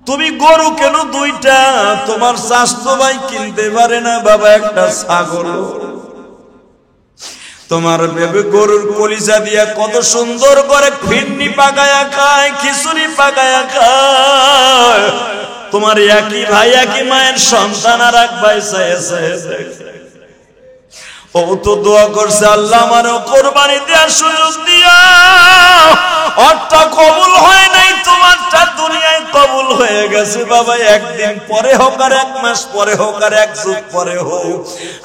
তুমি গরু কেন দুইটা? তোমার চাচতো ভাই কিনতে পারে না বাবা একটা ছাগল। তোমার বেবে গরুর কলিজা দিয়া কত সুন্দর করে ফিরনি পাকায়া খায়, খিচুড়ি পাকায়া খায়। তোমার একই ভাই একই মায়ের সন্তান আর এক ভাই ও তো দোয়া করছে, আল্লাহ আমারও কোরবানি দেওয়ার সুযোগ দিয়া। ওরটা কবুল হয় নাই, তোমারটা দুনিয়ায় কবুল হয়ে গেছে বাবা। একদিন পরে হোক আর এক মাস পরে হোক আর এক যুগ পরে হোক,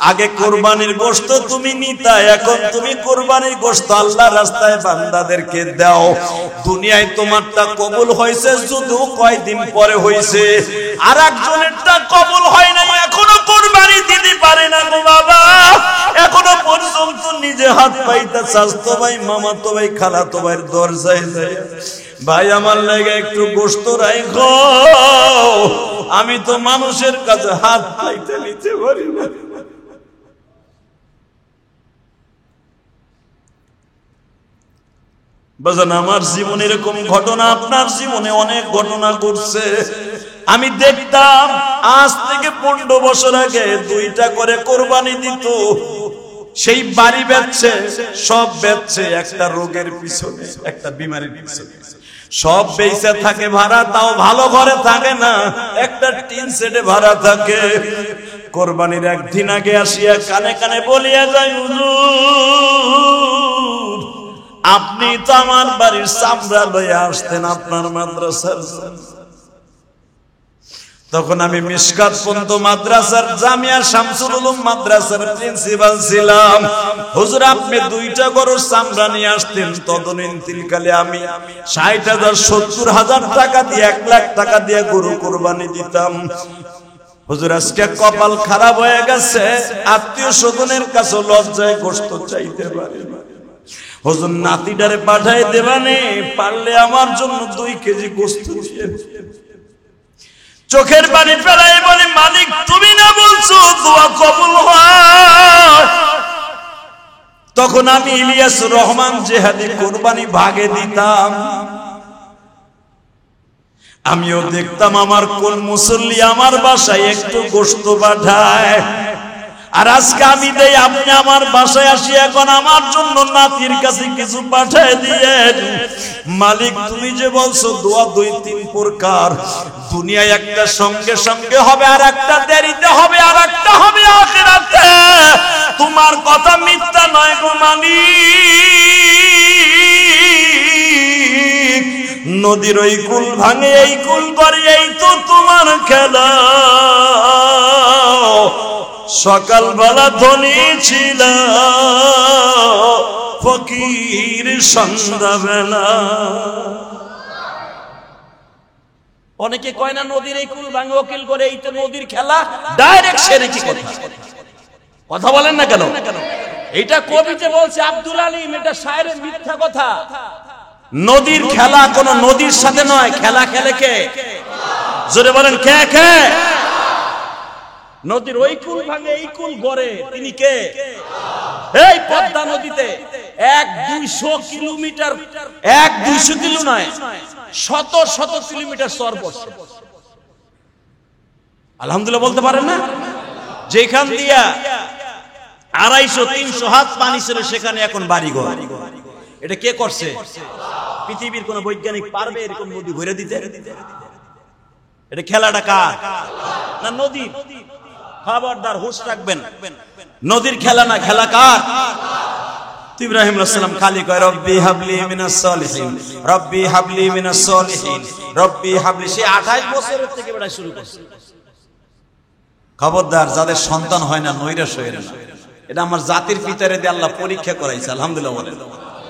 আগে কোরবানির গোশত তুমি নিতা, এখন তুমি কোরবানির গোশত আল্লাহ রাস্তায় বান্দাদেরকে দাও। দুনিয়ায় তোমারটা কবুল হয়েছে যদিও কয়দিন পরে হয়েছে, আর একজনেরটা কবুল হয় নাই, এখনো কোরবানি দিতে পারে না গো বাবা। এখনো পর্যন্ত নিজে হাত পাইতে চাচতো ভাই, মামাতো ভাই, খালাতো ভাইয়ের দরজায় যায়, ভাই আমার লাগে একটু গোশত রাখো। আমি তো মানুষের কাছে হাত পাইতে নিতে পারি না। বাজান আমার জীবনে এরকম ঘটনা, আপনার জীবনে অনেক ঘটনা ঘটছে। আমি দেখতাম আজ থেকে 15 বছর আগে 2টা করে কোরবানি দিত, সেই বাড়ি বেচছে, সব বেচছে একটা রোগের পিছনে, একটা বিমারির পিছনে, সব বেচে থাকে ভাড়া, তাও ভালো ঘরে থাকে না, একটা টিন সেটে ভাড়া থাকে। কোরবানির একদিন আগে আসিয়া কানে কানে বলিয়া যায়, হুজুর আপনি তো আমার বাড়ির চামড়া লইয়া আসতেন আপনার মাদ্রাসার। তখন আমি মিশকাত পন্ত মাদ্রাসার জামিয়া শামসুল উলুম মাদ্রাসার প্রিন্সিপাল ছিলাম। হুজুর আপনি 2টা গরুর চামড়া নিয়ে আসতেন, তদনীতিকালে আমি 60,000 70,000 টাকা দিয়ে 1 লাখ টাকা দিয়ে গরু কোরবানি দিতাম। হুজুর আজকে কপাল খারাপ হয়ে গেছে, আত্মীয় স্বজনের কাছে লজ্জায় গোশত চাইতে পারি না। হুজুর নাতিটারে পাঠাই দেবানে, পারলে আমার জন্য 2 কেজি গোশত দিয়ে। চোখের পানি ফেলাই বলি, মালিক তুমি না বলছো দোয়া কবুল হয়। তখন আমি ইলিয়াস রহমান জেহাদি কোরবানি ভাগে দিতাম। আমিও দেখতাম আমার কোন মুসল্লি আমার বাসায় একটু গোশত পাঠায়, আর আজকে আমি দেই, আপনি আমার বাসায় আসি এখন আমার জন্য নাতির কাছে কিছু পাঠায় দিয়েন। মালিক তুমি যে বলছো দোয়া 2-3 প্রকার, দুনিয়ায় একটা সঙ্গে সঙ্গে হবে, আর একটা দেরিতে হবে, আর একটা হবে আখিরাতে। তোমার কথা মিথ্যা নয় গো মালিক। নদীর ওই কুল ভাঙে এই কুল করে, এই তো তোমার খেলা। সকালবেলা ধনী ছিল, ফকির সন্ধ্যাবেলা। অনেকে কয় না নদীর এই কুল ভাঙে ওকিল করে, এই তো নদীর খেলা। ডাইরেক্ট সেরেকি কথা বলেন না কেন? এটা কবিতে বলছে আব্দুল আলিম, এটা শায়েরের মিথ্যা কথা। নদীর খেলা কোন নদীর সাথে নয়, খেলা খেলে কে? জোরে বলেন কে কে? নদীর ওই কুল ভাঙে এই কুল গড়ে, তিনি কে? এই পদ্মা নদীতে 1-200 কিলোমিটার, 1-200 কিলো নয়, শত শত কিলোমিটার চর বসে। আলহামদুলিল্লাহ বলতে পারেন না? যেখান দিয়া 250-300 হাত পানি ছিল, সেখানে এখন বাড়িঘর। এটা কে করছে? পৃথিবীর কোন বৈজ্ঞানিক পারবে এরকম নদী ভরে দিতে? এটা খেলাটা কার? না নদী? খবরদার, হুঁশ রাখবেন, নদীর খেলা না, খেলা কার? ইব্রাহিম আলাইহিস সালাম খালি কয় রব্বি হাবলি মিনাস সলিহিন, রব্বি হাবলি মিনাস সলিহিন, রব্বি হাবলি। সে 28 বছরের থেকে বেড়া শুরু করছে। খবরদার, যাদের সন্তান হয় না নৈরাশ হয়ে না। এটা আমার জাতির পিতারে দিয়ে আল্লাহ পরীক্ষা করাইছে। আলহামদুলিল্লাহ বলেন,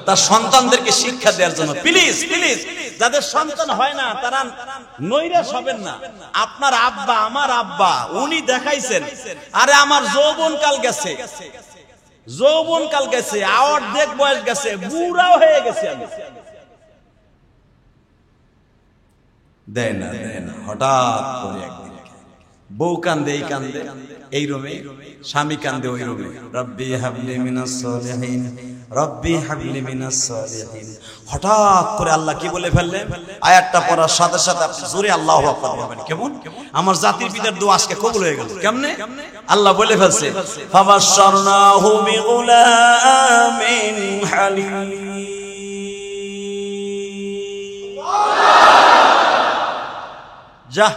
তার সন্তানদেরকে শিক্ষা দেওয়ার জন্য। প্লিজ প্লিজ, যাদের সন্তান হয় না তারা নৈরাশ হবেন না। আপনার আব্বা, আমার আব্বা, উনি দেখাইছেন, আরে আমার যৌবনকাল গেছে, যৌবনকাল গেছে, অর্ধেক বয়স গেছে, বুড়াও হয়ে গেছে আমি। দেয় না হঠাৎ করে একদিন বউ কান্দে এই কান্দে এই রুমে, স্বামী কান্দে ওই রুমে। রব্বি হাবলি মিনাস সালিহিন, রব্বি হাবলি মিনাস সালিহিন। হঠাৎ করে আল্লাহ কি বলে ফেললেন? আয়াতটা পড়ার সাথে সাথে আপনি জোরে আল্লাহু আকবার বলবেন। কেমন? আমার জাতির পিতার দোয়া আজকে কবুল হয়ে গেল। কেমনে? আল্লাহ বলে ফেলছে ফাবাশশারনাহু বিগুলামিন হালিম। যা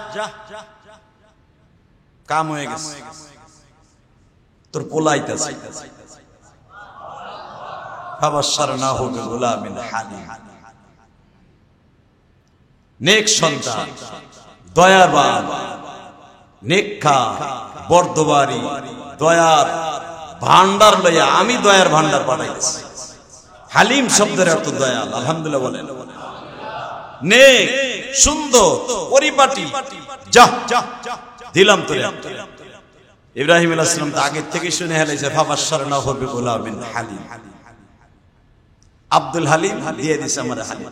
কাম হয়ে গেছে, তোর পোলাইতেছে। ফাবাশশারনাহু বিগুলামিন হালিম, নেক সন্তান, দয়াবান, নেকখা, বর্দবাড়ি, দয়ার ভান্ডার লইয়া আমি দয়ার ভান্ডার পাঠাইতেছি। হালিম শব্দের অর্থ দয়াল। আলহামদুলিল্লাহ বলেন। নেক, সুন্দর, পরিপাটি, যা দিলাম তোরে। ইব্রাহিম আলাইহিস সালাম তো আগে থেকে শুনে হেলেছে ফাবাশশারনাহু বিগুলামিন হালিম। আব্দুল হালিম দিয়ে দিছে আমারে হালিম।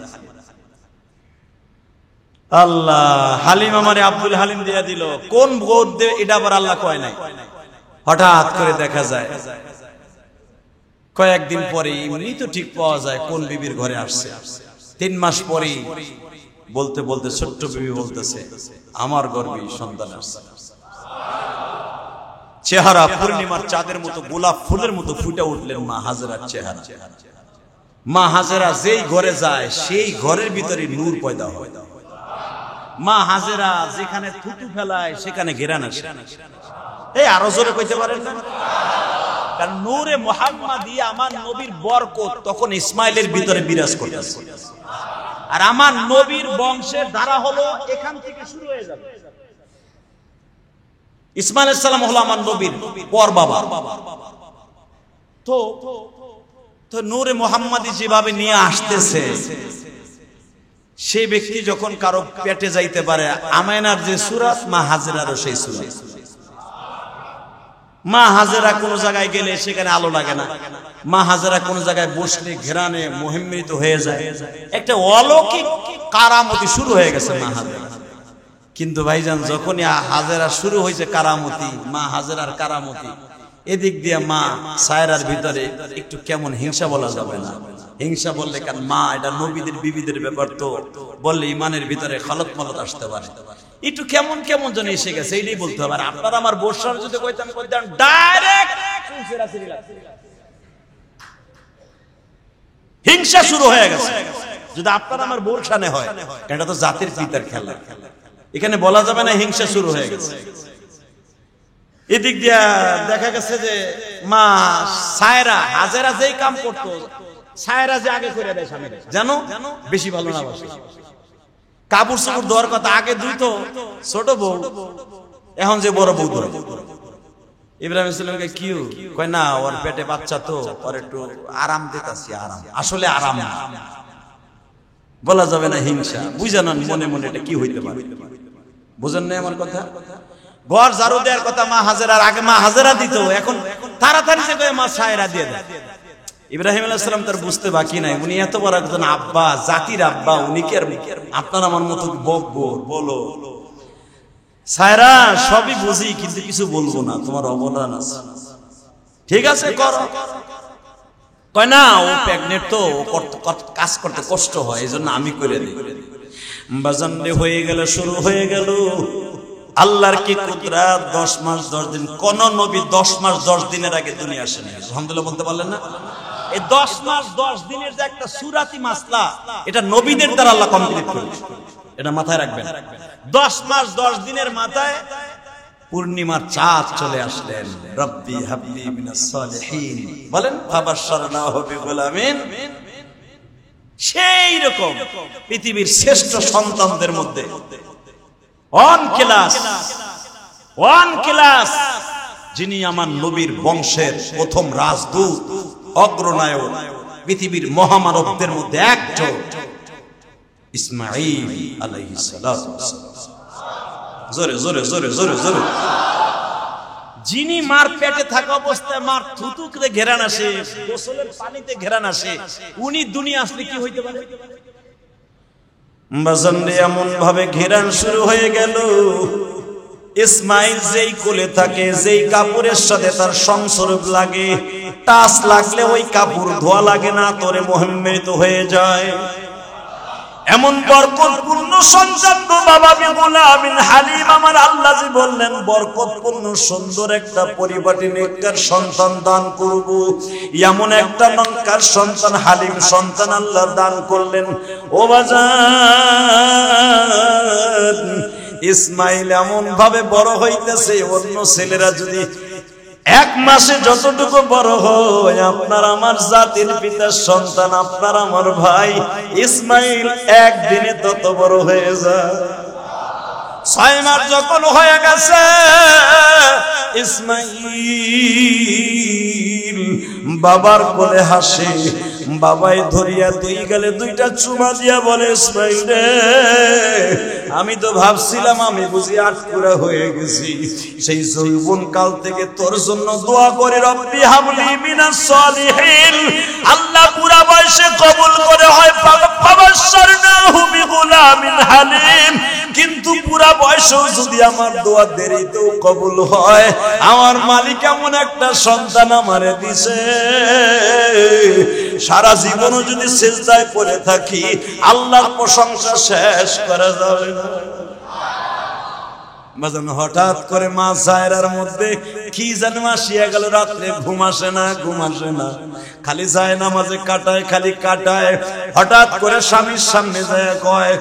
আল্লাহ হালিম আমারে আব্দুল হালিম দিয়ে দিল। কোন ভোট দে এটা আবার আল্লাহ কয় নাই। হঠাৎ করে দেখা যায় কয়েকদিন পরে এমনি তো ঠিক পাওয়া যায় কোন বিবির ঘরে আসছে। 3 মাস পরে বলতে বলতে ছোট্ট বিবি বলতেছে আমার গর্ভে সন্তান আসছে। চেহারা পূর্ণিমার চাঁদের মতো, গোলাপ ফুলের মতো ফুটে উঠলেন মা হাজেরার চেহারা। মা হাজেরা যেই ঘরে যায় সেই ঘরের ভিতরে নূর পয়দা হয়। মা হাজেরা যেখানে থুতু ফেলায় সেখানে ঘেরান আসে। এই আরো জোরে কইতে পারেন না? কারণ নূরে মুহাম্মাদি আমার নবীর বরকত তখন ইসমাইলের ভিতরে বিরাজ করতেছে। আর আমার নবীর বংশের ধারা হলো এখান থেকে শুরু হয়ে যাবে। ইসমাইল আলাইহিস সালাম হলো আমার নবীর পর বাবা। তো নূরে মুহাম্মাদি যেভাবে নিয়ে আসতেছে, সেই ব্যক্তি যখন কারো পেটে যাইতে পারে, আমেনার যে সূরাত মা হাজেরারও সেই সূরাত। মা হাজেরা কোন জায়গায় গেলে সেখানে আলো লাগে না। মা হাজেরা কোন জায়গায় বসলে ঘেরানে মোহিম্মিত হয়ে যায়। একটা অলৌকিক কারামতি শুরু হয়ে গেছে মা হাজেরা। কিন্তু ভাইজান যখনই হাজেরা শুরু হয়েছে কারামতি, মা হাজেরার কারামতি, এদিক দিয়ে মা সায়রার ভিতরে একটু কেমন হিংসা বলা যাবে না। হিংসা বললে কারণ মা এটা নবীদের বিবিদের ব্যাপার, তো বললে ইমানের ভিতরে খলত মলত আসতে পারে। একটু কেমন কেমন যেন এসে গেছে, এইটাই বলতে হবে। আর আপনার আমার বর্ষার যদি কইতাম ডাইরেক্ট হিংসা শুরু হয়ে গেছে। যদি আপনার আমার বর্ষানে হয়, এটা তো জাতির পিতার খেলা, এখানে বলা যাবে না হিংসা শুরু হয়ে গেছে। এদিক দিয়া দেখা গেছে যে মা সায়রা হাজেরা যেই কাম করতো, সায়রা যে আগে করে দেয় স্বামীর, জানো বেশি ভালো না বাসে। কাপড় চোপড় দেওয়ার কথা আগে ধুইতো ছোট বউ, এখন যে বড় বউ ধরে। ইব্রাহিম ইসলামকে কি কয় না, ওর পেটে বাচ্চা তো ওর একটু আরাম দিতাছি। আরাম আসলে আরাম না, বলা যাবে না হিংসা। বুঝেন মনে মনে এটা কি হইতে পারে, বুঝেন না আমার কথা? ঘর ঝাড়ু দেওয়ার কথা মা হাজেরার আগে মা হাজেরা দিত, এখন তাড়াতাড়ি যে মা সায়রা দিয়ে দেয়। ইব্রাহিম আলাইহিস সালাম তার বুঝতে বাকি নাই, উনি এত বড় একজন আব্বা, জাতির আব্বা, উনি কি আর আপনার আমার মতো বলো সায়রা সবই বুঝি কিন্তু কিছু বলবো না, তোমার অবদান আছে, ঠিক আছে করো। কয় না ও প্রেগনেন্ট তো, কাজ করতে কষ্ট হয়, এই জন্য আমি করে দিই। বাজানরে হয়ে গেল, শুরু হয়ে গেল। আল্লাহর কি কুদরত! 10 মাস 10 দিন, কোন নবী 10 মাস 10 দিনের আগে দুনিয়া আসেনি। আলহামদুলিল্লাহ বলতে পারলেন না? এই 10 মাস 10 দিনের যে একটা সুরাতি মাসলা, এটা নবীদের দ্বারা আল্লাহ কমপ্লিট করেছে, এটা মাথায় রাখবেন। 10 মাস 10 দিনের মাথায় পূর্ণিমার চাঁদ চলে আসলেন। রব্বি হাবলি মিনাস সালিহিন বলেন, ফাবাশশারনাহু বিগুলামিন। সেই রকম পৃথিবীর শ্রেষ্ঠ সন্তানদের মধ্যে ওয়ান ক্লাস যিনি আমার নবীর বংশের প্রথম রাজদূত, অগ্রনায়ক, পৃথিবীর মহামানবদের মধ্যে একজন, ইসমাঈল আলাইহিস সালাতু ওয়াস সালাম। জোরে জোরে জোরে জোরে জোরে। যিনি মার পেটে থাকা অবস্থায় মার থুতুকে ঘেরান আসে, গোসলের পানিতে ঘেরান আসে, উনি দুনিয়া আসলে কি হইতে পারে? বাজানরে এমন ভাবে ঘেরান শুরু হয়ে গেল, ইসমাইল যেই কোলে থাকে, যেই কাপড়ের সাথে তার সংসর্গ লাগে, টাচ লাগলে ওই কাপড় ধোয়া লাগে না, তোরে মোহাম্মদ হয়ে যায়। এমন বরকতপূর্ণ সন্তান তো বাবা বিমুল আমিন হালিম আমার আল্লাহ জি বললেন বরকতপূর্ণ সুন্দর একটা পরিপাটি নেককার সন্তান দান করব। এমন একটা নেককার সন্তান হালিম সন্তান আল্লাহ দান করলেন। ও বাজান, ইসমাইল এমন ভাবে বড় হইতেছে, অন্য ছেলেরা যদি এক মাসে যতটুকু বড় হয়, আপনার আমার জাতির পিতার সন্তান আপনার আমার ভাই ইসমাইল একদিনে তত বড় হয়ে যায়। 6 মাস যখন হয়ে গেছে, ইসমাইল বাবার কোলে হাসে, বাবাই ধরিয়া দুই গেলে দুইটা চুমা দিয়া বলে, ইসমাইল রে, আমি তো ভাবছিলাম আমি বুঝি আটকুরা হয়ে গেছি। সেই যৌবন কাল থেকে তোর জন্য দোয়া করে, রব্বি হাবলি মিনাস সালিহিন, আল্লাহ পুরা বয়সে কবুল করে হয় ফাবাশশারনাহু বিগুলামিন হালিম। কিন্তু পুরা বয়সেও যদি আমার দোয়া দেরিতেও কবুল হয়, আমার মালিক এমন একটা সন্তান আমারে দিছে, সারা জীবনও যদি সিজদায় পড়ে থাকি আল্লাহর প্রশংসা শেষ করা যাবে না। বাজান, হঠাৎ করে মা জায়রার মধ্যে কি যেন আসিয়া গেল, রাত্রে ঘুম আসে না, খালি যায় নামাজে কাটায়, খালি কাটায়। হঠাৎ করে স্বামীর সামনে যায় কয়,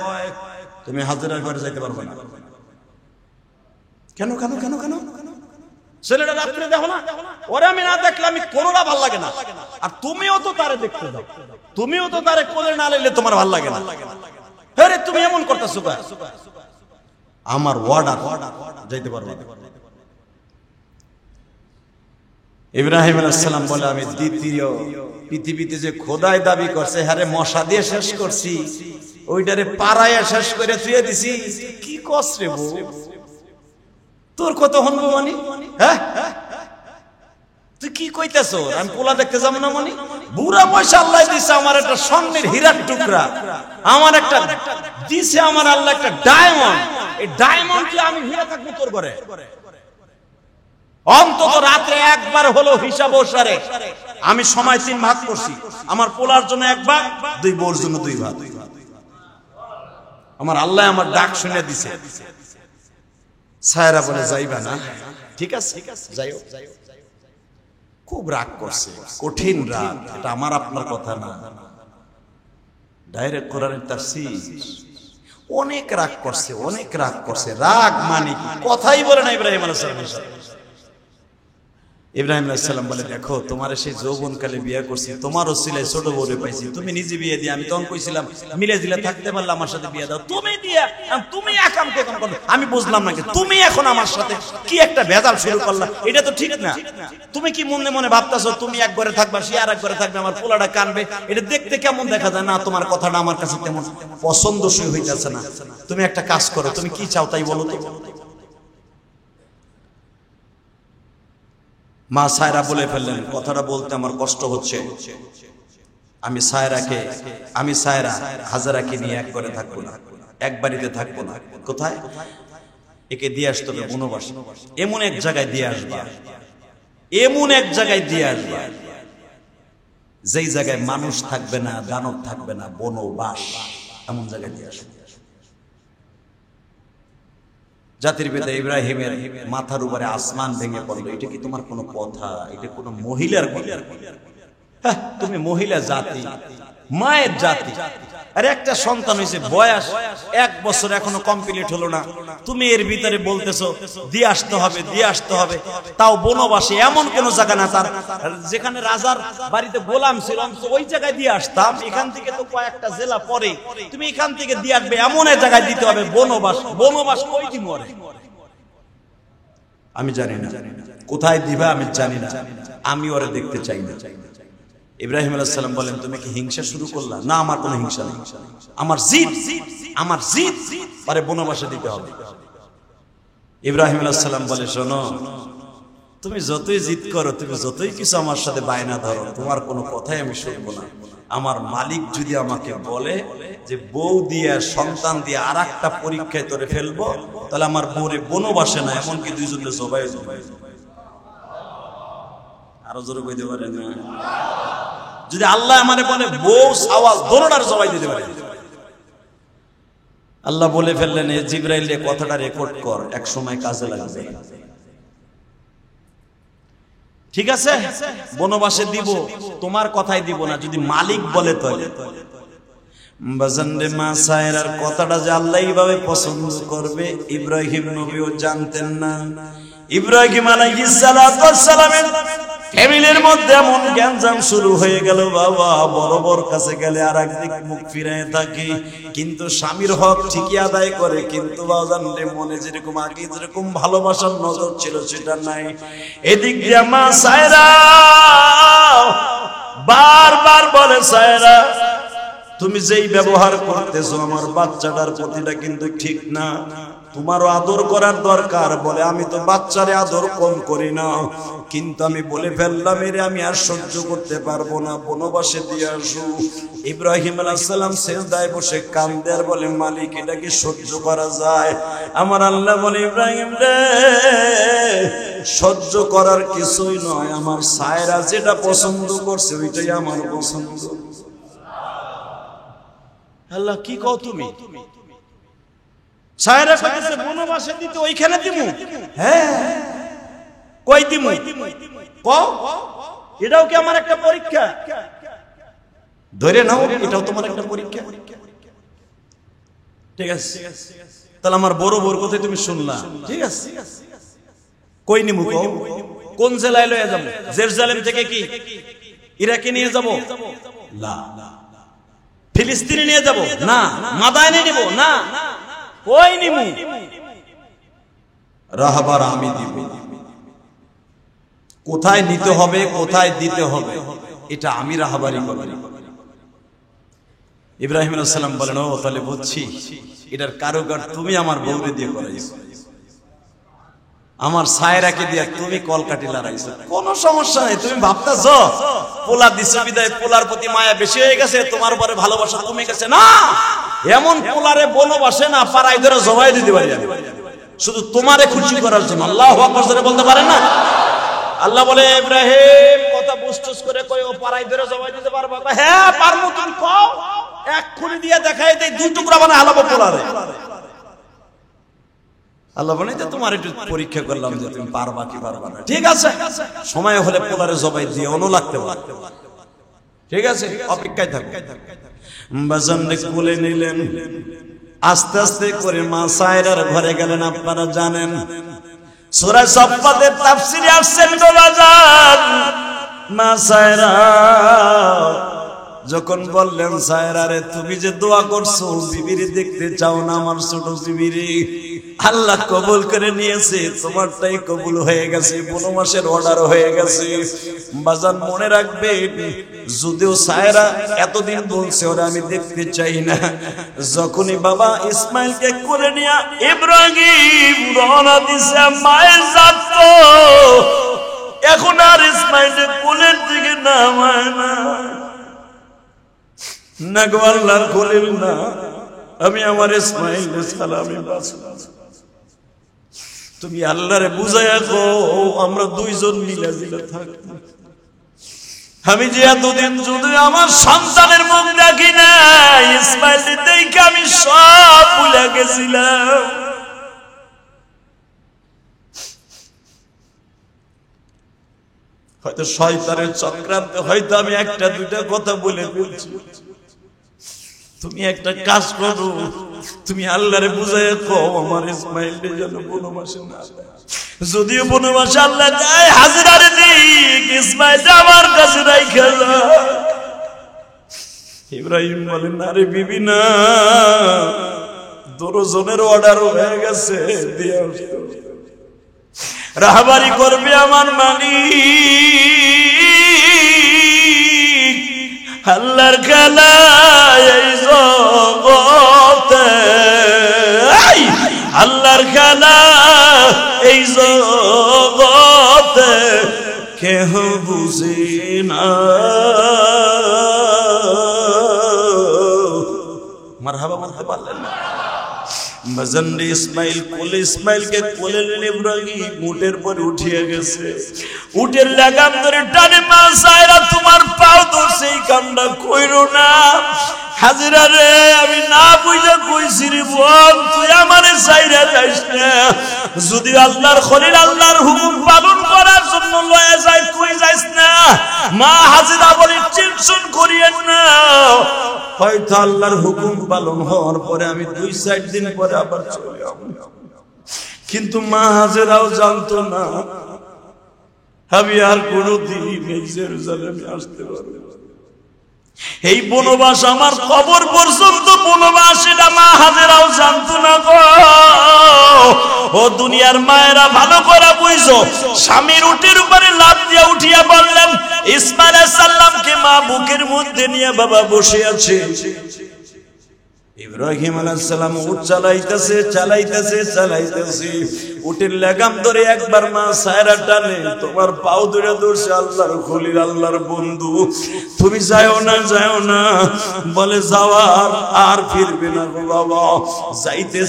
তুমি হাজিরা ঘরে যাইতে পারবে না। কেন কেন কেন কেন? ছেলেটা রাত্রে দেখো না, ওরে আমি না দেখলে আমি কোনোটা ভাল লাগে না, আর তুমিও তো তারে দেখতে যাও, তুমিও তো তারে কোলে না নিলে তোমার ভাল লাগে না। আরে তুমি এমন করতেছো কেন? আমার ওয়ার্ডার যাইতে পারবে না। ইব্রাহিম আলাইহিস সালাম বলে, আমি দ্বিতীয় পৃথিবীতে যে খোদাই দাবি করছে, হারে মশা দিয়ে শেষ করছি, ওইটারে পাড়াইয়া শেষ করে থুয়ে দিছি। কি কষ্ট রে বউ, তোর কত হনবো মানি? হ্যাঁ, তুই কি কইতেছ? আমি পোলা দেখতে যাবো না মানি? বুড়া পয়সা আল্লাহ দিছে আমার একটা স্বর্ণের হীরার টুকরা, আমার একটা দিছে আমার আল্লাহ একটা ডায়মন্ড। এই ডায়মন্ড কি আমি হীরা থাকবো তোর ঘরে? অন্তত রাত্রে একবার হলো হিসাব ওসারে আমি সময় 3 ভাগ করছি, আমার পোলার জন্য 1 ভাগ, 2 বউর জন্য 2 ভাগ। আমার আল্লাহ আমার ডাক শুনে দিছে। সায়রা বলে, যাইবা না? ঠিক আছে, যাইও। খুব রাগ করছে, কঠিন রাগ, এটা আমার আপনার কথা না, ডাইরেক্ট কোরআনের তাফসীর। অনেক রাগ করছে, অনেক রাগ করছে। রাগ মানে কি? কথাই বলে না ইব্রাহিম আলাইহিস সালাম। ইব্রাহিম আলাইহিস সালাম বলে, দেখো তোমার সেই যৌবনকালে বিয়ে করছি, তোমার ওসিলায় ছোট বউরে পাইছি, তুমি নিজে বিয়ে দিয়ে, আমি তখন কইছিলাম মিলে দিলে থাকতে পারলে আমার সাথে বিয়ে দাও, তুমি দিয়া তুমি একাম করো। আমি বুঝলাম না কি তুমি এখন আমার সাথে কি একটা ভেজাল শুরু করলা, এটা তো ঠিক না। তুমি কি মনে মনে ভাবতাছো তুমি এক ঘরে থাকবা, সে আর এক ঘরে থাকবে, আমার পোলাটা কানবে, এটা দেখতে কেমন দেখা যায় না? তোমার কথাটা আমার কাছে তেমন পছন্দসই হইতেছে না। তুমি একটা কাজ করো, তুমি কি চাও তাই বলো তো। মা সায়রা বলে ফেললেন, কথাটা বলতে আমার কষ্ট হচ্ছে, আমি সায়রা হাজারাকে নিয়ে এক ঘরে থাকবো না, এক বাড়িতে থাকবো না। কোথায়? একে দিয়ে আসতে হবে বনবাস, এমন এক জায়গায় দিয়ে আসবা, এমন এক জায়গায় দিয়ে আসবা যেই জায়গায় মানুষ থাকবে না, দানব থাকবে না, বনবাস, এমন জায়গায় দিয়ে আসবে। জাতির পিতা ইব্রাহিমের মাথার উপরে আসমান ভেঙে পড়লো। এটা কি তোমার কোনো কথা? এটা কোনো মহিলার কথা? হ্যাঁ, তুমি মহিলা জাতি, মায়ের জাতি, আরে একটা সন্তান হয়েছে, বয়স 1 বছর এখনো কমপ্লিট হলো না, তুমি এর ভিতরে বলতেছো দিয়ে আসতে হবে, দিয়ে আসতে হবে। তাও বনবাসে এমন কোন জায়গা না তার যেখানে রাজার বাড়িতে গোলাম ছিল, ওই জায়গায় দিয়ে আসতাম। এখান থেকে তো কয়েকটা জেলা পরে, তুমি এখান থেকে দিয়ে আসবে, এমন এক জায়গায় দিতে হবে। বনবাস, বনবাস কই দিন মরে আমি জানি না, কোথায় দিবা আমি জানি না, আমি ওরে দেখতে চাই না। ইব্রাহিম আলাইহিস সালাম বলেন, তুমি কি হিংসা শুরু করলা? না, আমার কোনো হিংসা নেই, আমার জিদ আরে বনবাসে দিতে হবে। ইব্রাহিম আলাইহিস সালাম বলে, শোনো, তুমি যতই জিদ করো, তুমি যতই কিছু আমার সাথে বায়না ধরো, তোমার কোনো কথাই আমি শুনবো না। আমার মালিক যদি আমাকে বলে যে বউ দিয়ে সন্তান দিয়ে আরেকটা পরীক্ষায় তোরে ফেলবো, তাহলে আমার বউরে বনবাসে না, এমনকি দুইজনে জবাই জবাই। আরো জোরে কইতে পারে না? যদি আল্লাহ আমারে বলে বউ আওয়াজ দোনোটার জবাই দিতে পারে। আল্লাহ বলে ফেললেন, এ জিবরাইল রে কথাটা রেকর্ড কর, এক সময় কাজে লাগবে। ঠিক আছে, বনবাসে দিব, তোমার কথাই দিব না, যদি মালিক বলে তাহলে। বাজানরে মা সায়রার কথাটা যে আল্লাহ এইভাবে পছন্দ করবে ইব্রাহিম নবীও জানতেন না। ইব্রাহিম আলাইহিস সালাতু ওয়াস সালামের ফ্যামিলির মধ্যে এমন গ্যাঞ্জাম শুরু হয়ে গেল বাবা, বড় বড় কাছে গেলে আর একদিক মুখ ফিরায় থাকে, কিন্তু স্বামীর হক ঠিকই আদায় করে, কিন্তু বাজানরে মনে যেরকম আগে যেরকম ভালোবাসার নজর ছিল সেটা নাই। এদিক দিয়ে মা সায়রা বারবার বলে, সায়রা তুমি যেই ব্যবহার করতেছো আমার বাচ্চাটার প্রতিটা কিন্তু ঠিক না, তোমারও আদর করার দরকার। বলে আমি তো বাচ্চারে আদর কম করি না, কিন্তু আমি বলে ফেললাম এরে আমি আর সহ্য করতে পারবো না, বনবাসে দিয়ে আসো। ইব্রাহিম আলাইহিস সালাম সিজদায় বসে কান্দে আর বলে, মালিক এটা কি সহ্য করা যায়? আমার আল্লাহ বলে, ইব্রাহিম রে সহ্য করার কিছুই নয়, আমার সায়রা যেটা পছন্দ করছে ওইটাই আমার পছন্দ। আল্লাহ কি কও তুমি? সায়রা কইতেছে বনবাসে দিতে, ওইখানে দিমু। হ্যাঁ কই দিমু কও, এটাও কি আমার একটা পরীক্ষা? ধরে নাও এটাও তোমার একটা পরীক্ষা। ঠিক আছে, তাহলে আমার বড় বড় কথা তুমি শুনলা, ঠিক আছে, কই নিমু কও? কোন জেলায় লয়ে যাব? জেরুজালেম থেকে কি ইরাকে নিয়ে যাব? না। ফিলিস্তিনে নিয়ে যাব? না। মাদায়নে নিব? না। কই নিমু? রাহবার আমি দিব। কোথায় নিতে হবে, কোথায় দিতে হবে, এটা আমি রাহবারি করব। ইব্রাহিম আলাইহিস সালাম বলেন, ও তাহলে বুঝছি এটার কারুকার তুমি আমার বউরে দিয়ে করাইছো, আমার সায়রাকে দিয়ে তুমি কলকাটি লড়াইছো, কোন সমস্যা নাই। তুমি ভাবতেছো পোলা দিছো বিদায় পোলার প্রতি মায়া বেশি হয়ে গেছে, তোমার উপরে ভালোবাসা কমে গেছে। না, এমন পোলারে বনবাসে না পাড়ায় ধরে জবাই দিতে পারি শুধু তোমারে খুশি করার জন্য। আল্লাহু আকবার জোরে বলতে পারেন না? আল্লাহ বলে, ইব্রাহিম কথা বুঝছস করে কই ও পাড়ায় ধরে জবাই দিতে পারবা? হ্যাঁ পারমু, তুমি কও, এক খুলি দিয়ে দেখাই দেই, দুই টুকরা বানায় হালাবো পোলারে। আল্লাহ বলে, যে তোমার একটু পরীক্ষা করলাম যে তুমি পারবা কি পারবা না। ঠিক আছে, সময় হলে পোলারে জবাই দিয়ে অন্য লাগতে পারে। ঠিক আছে, অপেক্ষায় থাকো। বাজানরে কোলে নিলেন, আস্তে আস্তে করে মা সায়রার ঘরে গেলেন। আপনারা জানেন সূরা সাফফাতের তাফসীরে আসছে তো বাজান, মা সায়রা যখন বললেন, সায়রা রে তুমি যে দোয়া করছো বিবিরে দেখতে চাও না, আমার ছোট বিবিরে আল্লাহ কবুল করে নিয়েছে, তোমারটাই কবুল হয়ে গেছে, 15 মাসের অর্ডার হয়ে গেছে। বাজান মনে রাখবে, যদিও সায়রা এতদিন বলছে ওরা আমি দেখতে চাই না, যখনই বাবা ইসমাইলকে কোলে নিয়ে ইব্রাহিম রওনা দিছে মায়ের জাত, এখন আর ইসমাইলের কোলের দিকে নামায় না। না গো আল্লাহর খলিল না, আমি আমার ইসমাইলের সালামে বাঁচলাম, তুমি আল্লাহরে বুঝাইয়া গো আমরা দুইজন মিলাজিলা থাকব। আমি যে এতদিন যদি আমার সন্তানের মুখ দেখি না, ইসমাইল দেখে আমি সব ভুলে গেছিলাম। হয়তো শয়তানের চক্রান্তে হয়তো আমি একটা দুইটা কথা বলে ফেলছি, তুমি একটা কাজ করো, তুমি আল্লাহরে বুঝাইয়া কও আমার ইসমাইলের জন্য বনবাসে না, যদিও বনবাসে আল্লাহ চায় হাজিরারে দিক, ইসমাইল আমার কাছে রাইখা যা। ইব্রাহিম বলেন, আরে বিবি না, দরজনের অর্ডার হয়ে গেছে, দিয়ে আসতো, রাহবারি করবে আমার মালিক। আল্লাহর খেলা এই জগতে, আল্লাহর খেলা এই জগতে কেহ বুঝে না। মারহাবা বলতে পারলেন না? বাজানরে ইসমাইলকে কোলে নিয়ে ইব্রাহিম উটের পরে উঠিয়ে গেছে। উটের লাগাম ধরে টানে, মা সায়রা তোমার পাও ধরছে, এই কামটা কইরো না। হাজেরা রে, আমি না বুঝা কইছি রে বোন, তুই আমারে সাইরা যাইস না। যদি আল্লাহর খলিল আল্লাহর হুকুম পালন করার জন্য লয়ে যায়, তুই যাইস না। মা হাজেরা বলে টেনশন করিয়েন না, হয়তো আল্লাহর হুকুম পালন হওয়ার পরে আমি 2-4 দিন পরে আবার চলে যাব। কিন্তু মা হাজেরাও জানতো না আমি আর কোনোদিন এই জেরুজালেমে আসতে পারবো না। এই বনবাস আমার কবর পর্যন্ত বনবাস, এটা মা হাজেরাও জানতো না গো। ও দুনিয়ার মায়েরা ভালো করে বুঝো, স্বামীর উটের উপরে লাফ দিয়ে উঠিয়া বললেন, ইসমাইল আলাইহিস সালামকে মা বুকের মধ্যে নিয়ে বাবা বসে আছে। ইব্রাহিম আলাইহিস সালাম উট চালাইতেছে, উটের লাগাম ধরে একবার মা সায়রা টানে, তোমার পাও ধরে ধরছে আল্লাহর খলিল আল্লাহর বন্ধু, তুমি যাও না। বলে যাওয়ার আর ফিরবে না গো বাবা। যাইতে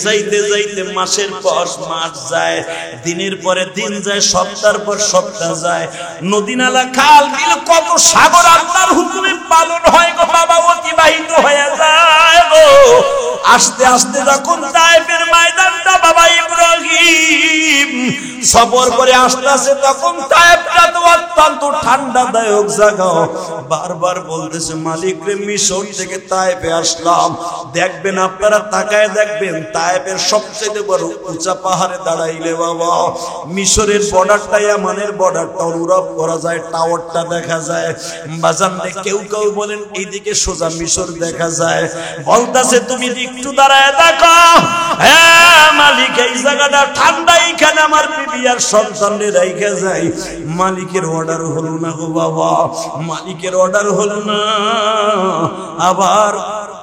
মাসের পর মাস যায়, দিনের পরে দিন যায়, সপ্তাহের পর সপ্তাহ যায়, নদী নালা খাল বিল কত সাগর আল্লাহর হুকুমে পালন হয় গো বাবা, অতিবাহিত হয়ে যায় গো। আস্তে আস্তে যখন তায়েফের ময়দানটা বাবা ইব্রাহিম সফর করে আসতেছে, তখন তায়েফটা তো অত্যন্ত ঠান্ডাদায়ক জায়গা। বারবার বলতেছে, মালিক রে, মিশর থেকে তায়েফে আসলাম, দেখবেন আপনারা তাকায় দেখবেন, তায়েফের সবচেয়ে বড় উঁচা পাহাড়ে দাঁড়াইলে বাবা মিশরের বর্ডারটা ইয়ামানের বর্ডারটা অনুভব করা যায়, টাওয়ারটা দেখা যায়। বাজানরে কেউ বলেন এইদিকে সোজা মিশর দেখা যায়, বলতেছে তুমি একটু দাঁড়ায় দেখো, হ্যাঁ মালিক এই জায়গাটা ঠান্ডা, এইখানে আমার বিবি আর সন্তানরে রাইখা যায়। মালিকের অর্ডার হলো না গো বাবা, মালিকের অর্ডার হলো না। আবার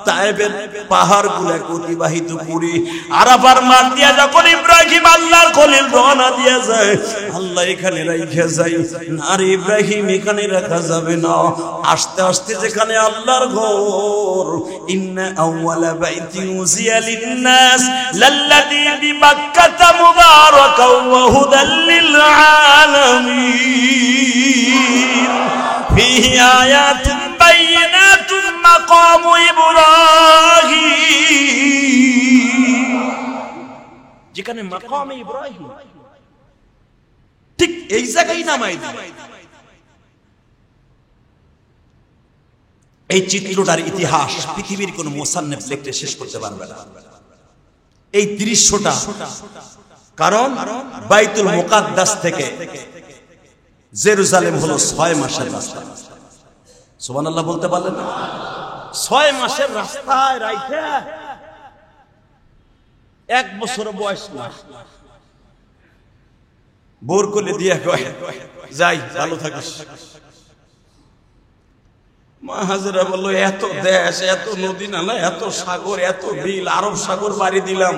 তায়েফের পাহাড়গুলো অতিবাহিত করে আরাফার মাঠ দিয়া যখন ইব্রাহিম আল্লাহর খলিল রওনা দিয়া যায়, আল্লাহ এখানে রাইখা যায় না রে ইব্রাহিম, এখানে রাখা যাবে না। আস্তে আস্তে যেখানে আল্লাহর ঘর, ইন্না আউওয়ালা বাইতি উযিয়া লিন-নাস লাল্লাযী বিমাক্কাতা মুবারাকাও ওয়া হুদাল লিল আলামিন ফীহি আয়াতুন বাইয়িনাতুন মাকামু ইব্রাহিম, যেখানে মাকামে ইব্রাহিম, ঠিক এই জায়গায় নামাই দিল। এই চিত্রটার ইতিহাস পৃথিবীর কোন মুসান্নিফ লিখতে শেষ করতে পারবে না এই দৃশ্যটা। কারণ বাইতুল মুকাদ্দাস থেকে জেরুজালেম হলো 6 মাসের রাস্তা। সুবহানাল্লাহ বলতে পারলেন না? 6 মাসের রাস্তায় রাইখা 1 বছর বয়স না, বোর করে দিয়া কয় যাই ভালো থাকিস। মা হাজেরা বলল, এত দেশ, এত নদী নালা, এত সাগর, এত বিল, আরব সাগর পাড়ি দিলাম,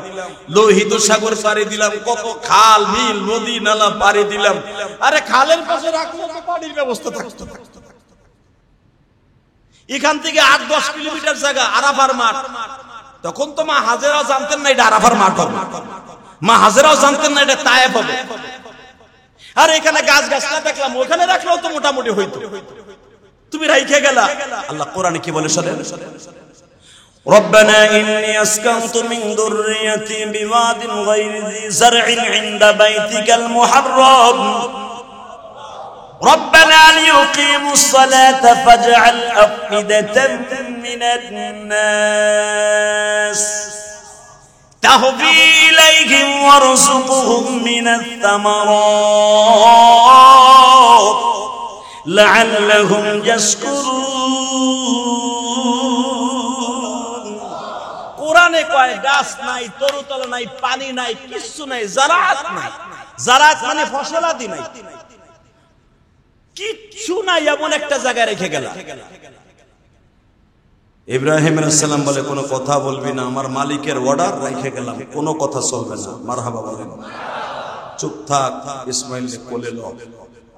লোহিত সাগর পাড়ি দিলাম, কত খাল বিল নদী নালা পাড়ি দিলাম, আরে খালের পাশে রাখলে তো পানির ব্যবস্থা থাকতো। এখান থেকে 8-10 কিলোমিটার জায়গা আরাফার মাঠ। তখন তো মা হাজেরাও জানতেন না এটা আরাফার মাঠ হবে, মা হাজেরাও জানতেন না এটা তায়েফ হবে। আর এখানে গাছ গাছলা দেখলাম, ওখানে রাখলেও তো মোটামুটি হইতো, তুমি রাইখে গেলা। আল্লাহ কোরআনে কি বলে শোনেন, রব্বানা ইন্নী আসকানতু মিন যুররিয়াতি বিওয়াদিন গায়রি যী যারইন ইনদা বাইতিকাল মুহাররাম রব্বানা লিয়ুকিমুস সালাতা ফাজআল আফইদাতাম মিনান নাস তাহবি ইলাইহিম ওয়ারযুকহুম মিনাত তামারাত লাআল্লাহুম ইয়াশকুরুন। কোরআনে কয় গাছ নাই, তরুতলা নাই, পানি নাই, কিছু নাই, জারাত নাই। জারাত মানে ফসলাদি নাই, কিচ্ছু নাই, এমন একটা জায়গায় রেখে গেল। ইব্রাহিম আলাইহিস সালাম বলে, কোনো কথা বলবি না, আমার মালিকের অর্ডার রেখে গেলাম, কোনো কথা চলবে না। মারহাবা বলেন। চুপ থাক, ইসমাইলকে কোলে নাও।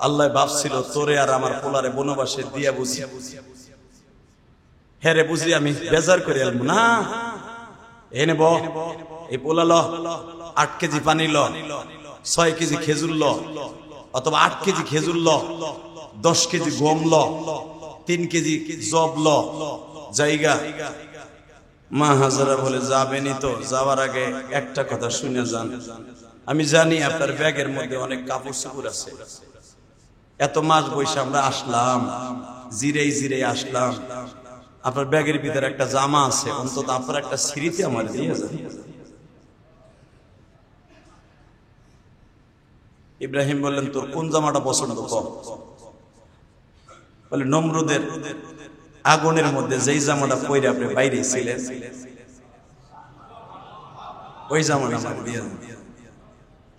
আল্লাহ ভাবছিল তোরে আর আমার পোলারে বনবাসে দিয়া বুঝি, হ্যাঁ রে বুঝি আমি বেজার করে এলাম না, এনে ব এই পোলা ল, 8 কেজি পানি ল, 6 কেজি খেজুর ল, অথবা 8 কেজি খেজুর ল, 10 কেজি গম ল, 3 কেজি জব ল, জায়গা। মা হাজারা বলে যাবেনই তো, যাওয়ার আগে একটা কথা শুনে যান। আমি জানি আপনার ব্যাগের মধ্যে অনেক কাপড় চোপড় আছে, এত মাস বৈশা আমরা আসলাম, জিরেই জিরেই আসলাম, আপনার ব্যাগের ভিতরে একটা জামা আছে, অন্তত আপনার একটা স্মৃতি আমার দিয়ে যান। ইব্রাহিম বললেন তোর কোন জামাটা পছন্দ কর? বলে নমরুদের আগুনের মধ্যে যেই জামাটা পরে আপনি বাইরে ছিলেন ওই জামাটা আমার দিয়ে যান।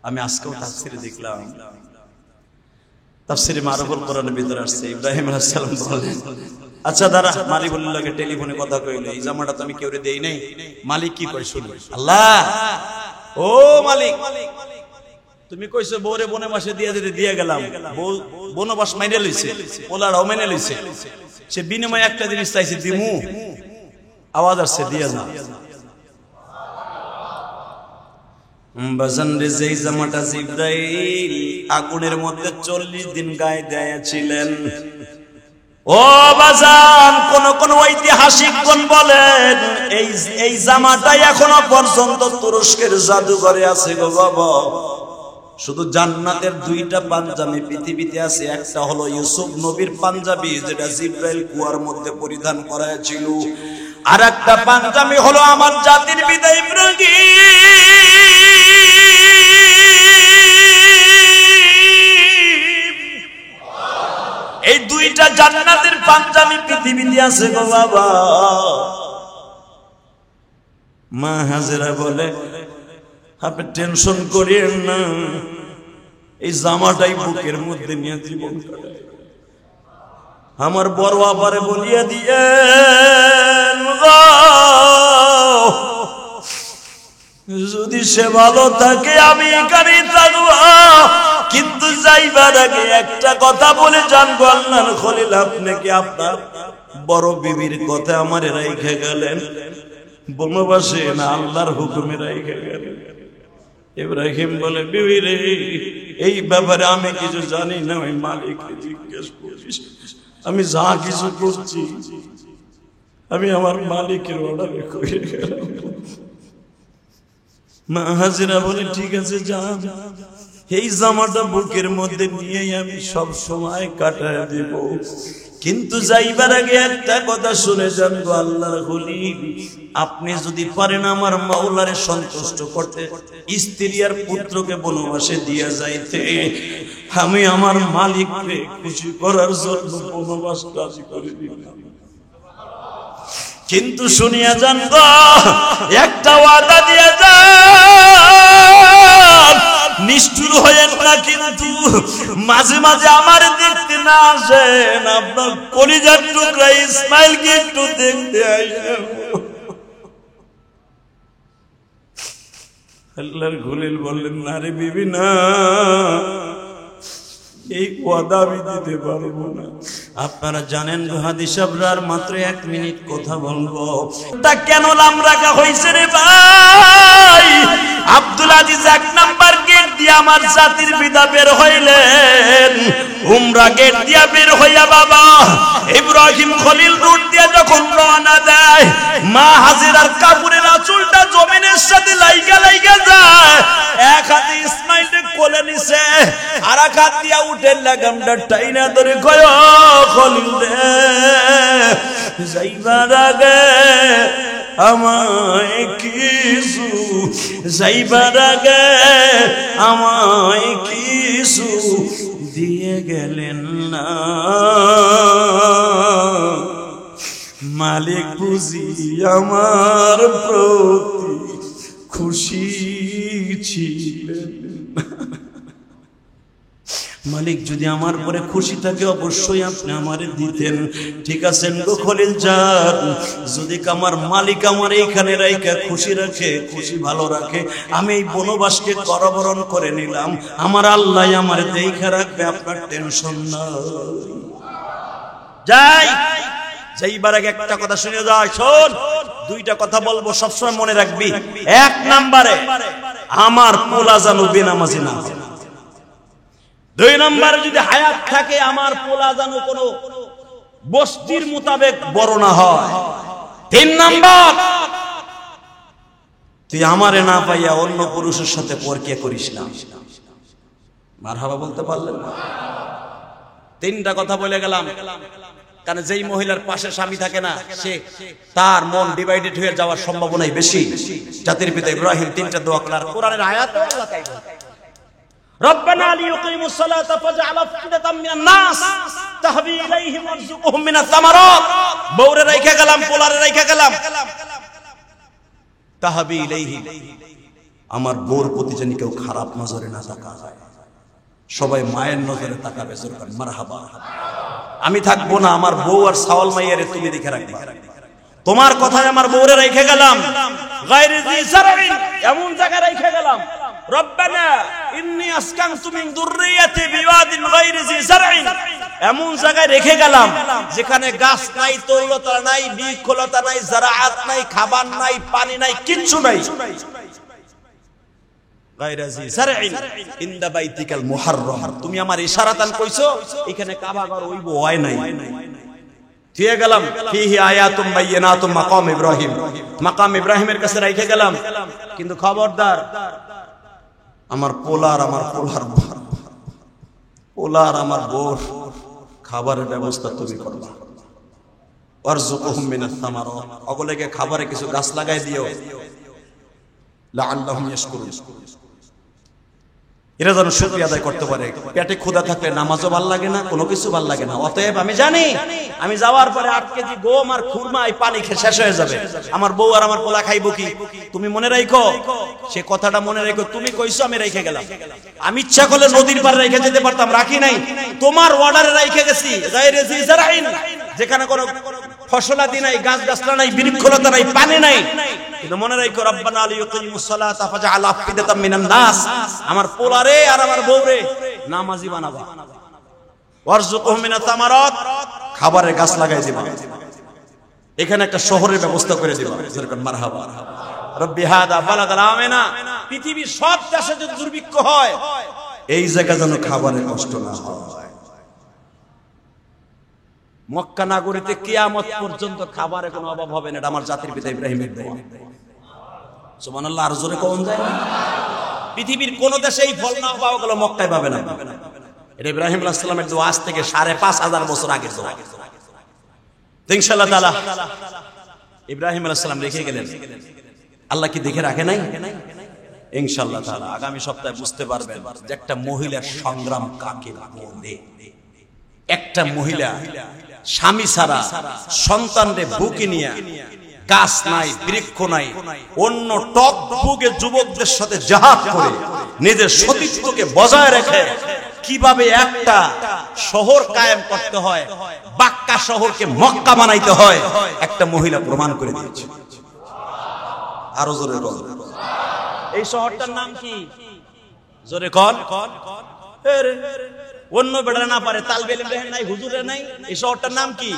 আমি আজকেও তাফসিরে দেখলাম, তাফসিরে মারুফুল কোরআনের ভিতরে আসছে, ইব্রাহিম আলাইহিস সালাম বললেন আচ্ছা দাঁড়া, মালিকুল্লাহকে টেলিফোনে কথা কইলো, এই জামাটা তো আমি কেউরে দেই নাই। মালিক কি কই শুনুন, আল্লাহ ও মালিক তুমি কইছো বউরে বনে মাসে দিয়ে দিতে, দিয়ে গেলাম, বনবাস মাইনে লইছে, ওলারাও মাইনে লইছে, সে বিনিময়ে একটা জিনিস চাইছে দিমু, আওয়াজ আসছে দিয়ে যা। বাজান রে যেই জামাটা জিবরাইল আগুনের মধ্যে 40 দিন গায়ে দিয়েছিলেন, ও বাজান কোন কোন ঐতিহাসিকগণ বলেন এই জামাটাই এখনো পর্যন্ত তুরস্কের জাদুঘরে আছে গো বাবা। শুধু জান্নাতের 2টা পাঞ্জাবি পৃথিবীতে আছে, একটা হলো ইউসুফ নবীর পাঞ্জাবি যেটা জিবরাইল কুয়ার মধ্যে পরিধান করাইছিল, আর একটা পাঞ্জাবি হলো আমার জাতির পিতা ইব্রাহিম। এই 2টা জান্নাতের পাঞ্জাবি পৃথিবীতে আছে গো বাবা। মা হাজেরা বলে আপনি টেনশন করিয়েন না, এই জামাটাই বুকের মধ্যে নিয়ে জীবন কাটায়। আমার বড় আবারে বলিয়া দিয়ে যদি সে ভালো থাকে আমি এখানেই থাকবো, কিন্তু যাইবার আগে একটা কথা বলে জানবো আল্লাহর খলিল আপনি কি আপনার বড় বিবির কথা আমার রাইখে গেলেন বনবাসে না আল্লাহর হুকুমে রাইখে গেলেন? ইব্রাহিম বলে বিবি রে এই ব্যাপারে আমি কিছু জানি না, ওই মালিককে জিজ্ঞেস করিস, আমি যা কিছু করছি আমি আমার মালিকের অর্ডারে করে গেলাম। মা হাজেরা বলে ঠিক আছে যা, এই জামাটা বুকের মধ্যে নিয়ে আমি সব সময় কাটায় দেব, কিন্তু যাইবার আগে একটা কথা শুনে যান গো আল্লাহর খলিল, আপনি যদি পারেন আমার মাওলারে সন্তুষ্ট করতে, স্ত্রী আর পুত্রকে বনবাসে দিয়ে যাইতে, আমি আমার মালিককে খুশি করার জন্য বনবাস রাজি করে দিলাম। কিন্তু শুনিয়া যান গো, একটা ওয়াদা দিয়ে যান, নিষ্ঠুর হয়েন না, কিন্তু মাঝে মাঝে আমার দেখতে না আসেন, আপনার কলিজার টুকরা ইসমাইলকে একটু দেখতে আসেন। আল্লাহর খলিল বললেন না রে বিবি না, এই ওয়াদা আমি দিতে পারবো না। আপনারা জানেন হাদিস সাহেবরা মাত্র 1 মিনিট কথা বলবো, তা কেন নাম রাখা হয়েছে রে ভাই? আব্দুল আজিজ 1 নাম্বার গেট দিয়ে আমার জাতির পিতা বের হইলেন, উমরা গেট দিয়ে বের হইয়া বাবা ইব্রাহিম খলিল রুট দিয়ে যখন রওনা দেয়, মা হাজেরার কাপড়ের আঁচলটা জমিনের সাথে লাইগা লাইগা যায়। এক হাতে ইসমাইলকে কোলে নিছে, আর এক হাত দিয়া উটের লাগামটা টাইনা ধরে কয় খলিল রে যাইবার আগে আমায় কিছু, যাইবার আগে আমায় কিছু দিয়ে গেলেন না, মালিক বুঝি আমার প্রতি খুশি ছিলেন। মালিক যদি আমার পরে খুশি থাকে অবশ্যই আপনি আমারে দিতেন। ঠিক আছেন গো খলিল জান, যদি আমার মালিক আমার এইখানে রাইখা খুশি রাখে, খুশি ভালো রাখে, আমি এই বনবাসকে করবরণ করে নিলাম, আমার আল্লাহ আমার দেখা রাখবে, আপনার টেনশন নাই। যাই যাইবার আগে একটা কথা শুনে যায়, শোন দুইটা কথা বলবো, সবসময় মনে রাখবি। এক নম্বরে আমার পোলা যেন বেনামাজি না হয়। দুই নম্বরে যদি হায়াত থাকে আমার পোলা যেন কোনো বস্তির মোতাবেক বড় না হয়। তিন নম্বর, তুই আমারে না পাইয়া অন্য পুরুষের সাথে পরকিয়া করিস না। মারহাবা বলতে পারলেন না? তিনটা কথা বলে গেলাম, কারণ যেই মহিলার পাশে স্বামী থাকে না, সে তার মন ডিভাইডেড হয়ে যাওয়ার সম্ভাবনাই বেশি। জাতির পিতা ইব্রাহিম তিনটা দোয়া করলেন, কোরআনের আয়াতে আল্লাহ তাই বলে, রব্বানা লিইয়ুকিমুস সালাতা ফাজআল আফইদাতাম মিনান নাস তাহবি ইলাইহিম ওয়ারযুকহুম মিনাস সামারাত। বউরে রাইখা গেলাম, পোলারে রাইখা গেলাম, তাহবি ইলাইহি, আমার বউর প্রতি যেন কেউ খারাপ নজরে না তাকায়, সবাই মায়ের নজরে তাকাবে। জোরকার মারহাবা। আমি থাকবো না, আমার বউ আর সাওয়াল মাইয়ারে তুমি দেখে রাখবা। তোমার কথায় আমার বউরে রেখে গেলাম, গায়রি জি জারইন, এমন জায়গায় রেখে গেলাম, রব্বানা ইন্নী আসকানতু মিন যুররিয়াতি বিওয়াদিন গায়রি জি জারইন, এমন জায়গায় রেখে গেলাম যেখানে গাছ নাই, তরুলতা নাই, বৃক্ষলতা নাই, জারাআত নাই, খাবার নাই, পানি নাই, কিচ্ছু নাই। তুমি আমার ইশারাতান কইছো এখানে কাবা ঘর হইব, হয় নাই। দিয়ে গেলাম ফিহি আয়াতুম বাইয়িনাতুম মাকাম ইব্রাহিম, মাকাম ইব্রাহিমের কাছে রেখে গেলাম, কিন্তু খবরদার আমার পোলার আমার বউর খাবারের ব্যবস্থা তুমি করবা। ওয়ারযুকহুম মিনাস সামারাত, অগলেকে খাবারে কিছু গাছ লাগাই দিও, লাআল্লাহুম ইয়াশকুরুন, এরা যেন শুকরিয়া আদায় করতে পারে। পেটে ক্ষুধা থাকলে নামাজও ভাল লাগে না, কোনো কিছু ভাল লাগে না। অতএব আমি জানি আমি যাওয়ার পরে 8 কেজি গম আর খুরমা এই পানি খেয়ে শেষ হয়ে যাবে, আমার বউ আর আমার পোলা খাইবো কি? তুমি মনে রাখো, সে কথাটা মনে রাখো। তুমি কইছো, আমি রেখে গেলাম। আমি ইচ্ছা করলে নদীর পাড়ে রেখে যেতে পারতাম, রাখি নাই। তোমার অর্ডারে রেখে গেছি, যেখানে কোনো ফসলাদি নাই, গাছ গাছলা নাই, বৃক্ষলতা নাই, পানি নাই। কিন্তু মনে রাখো, রব্বানা লিইয়ুকিমুস সালাতা ফাজআল আফইদাতাম মিনান নাস, আমার পোলারে আর আমার বউরে নামাজি বানাবা। ওয়ারযুকহুম মিনাস সামারাত, খাবারের গাছ লাগাই দিবা। এখানে একটা শহরের ব্যবস্থা করে দিবা। যেরকম মারহাবা রব্বি হাদা বালাদান আমিনা। পৃথিবীর সব দেশে যদি দুর্ভিক্ষ হয়, এই জায়গা যেন খাবারের কষ্ট না হয়। মক্কা নগরীতে কিয়ামত পর্যন্ত খাবারের কোনো অভাব হবে না। এটা আমার জাতির পিতা ইব্রাহিমের দোয়া। সুবহানাল্লাহ, আর জোরে কোন যায় না? পৃথিবীর কোন দেশে এই ফল না পাওয়া গেল, মক্কায় পাবে না। এটা ইব্রাহিম আলাইহিস সালামের দোয়া, আজ থেকে ৫,৫০০ বছর আগের দোয়া। ইনশাআল্লাহ তাআলা ইব্রাহিম আলাইহিস সালাম রেখে গেলেন, আল্লাহ কি দেখে রাখে নাই? ইনশাআল্লাহ তাআলা আগামী সপ্তাহে বুঝতে পারবেন যে একটা মহিলার সংগ্রাম কাকে বলে। একটা মহিলা স্বামী ছাড়া সন্তানরে বুকে নিয়ে, গাছ নাই, বৃক্ষ নাই, অন্য টক বুকে যুবকদের সাথে জিহাদ করে নিজের সতীত্বকে বজায় রেখে কিভাবে একটা শহর কায়েম করতে হয়, বাক্কা শহরকে মক্কা বানাইতে হয়, একটা মহিলা প্রমাণ করে দিয়েছে। আরো জোরে বল, এই শহরটার নাম কি? জোরে কন। অন্য বেড়া না পারে, তালবেল নাই, হুজুরে নাই, এই শহরটার নাম কি?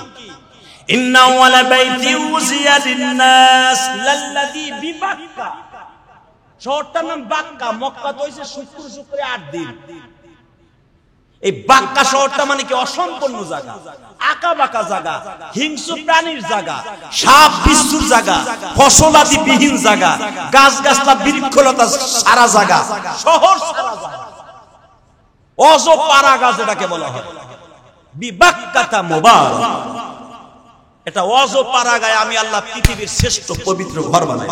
ইন্না ওয়ালা বাইতি উযিয়া লিন-নাস লাল্লাযী বিবাক্কা। শহরটার নাম বাক্কা। মক্কা তো হইছে শুক্রে 8 দিন। এই বাক্কা শহরটা মানে কি? অসম্পূর্ণ জায়গা, আঁকা বাঁকা জায়গা, হিংস্র প্রাণীর জায়গা, সাপ বিচ্ছুর জায়গা, ফসলাদি বিহীন জায়গা, গাছ গাছলা বৃক্ষলতা সারা জায়গা, শহর সারা জায়গা, অজপাড়া যেটাকে বলা হয়, বিবাক্কাতা মুবারাক। এটা অজপাড়া গায়ে আমি আল্লাহ পৃথিবীর শ্রেষ্ঠ পবিত্র ঘর বানাই।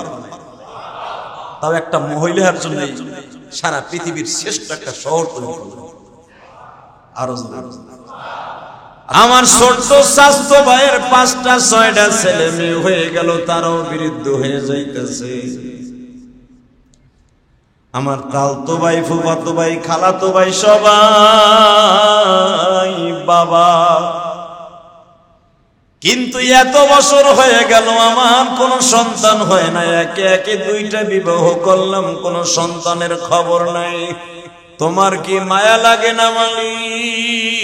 তাও একটা মহিলার জন্য সারা পৃথিবীর শ্রেষ্ঠ একটা শহর তৈরি করলাম। আরো আমার ছোট্ট স্বাস্থ্য ভাইয়ের 5টা 6টা ছেলে মেয়ে হয়ে গেল, তারাও বিরুদ্ধ হয়ে যাইতেছে। আমার তালতো ভাই, ফুফাতো ভাই, খালাতো ভাই সবাই বাবা, কিন্তু এত বছর হয়ে গেল আমার কোনো সন্তান হয় না। একে একে 2টা বিবাহ করলাম, কোনো সন্তানের খবর নাই। তোমার কি মায়া লাগে না মালিক?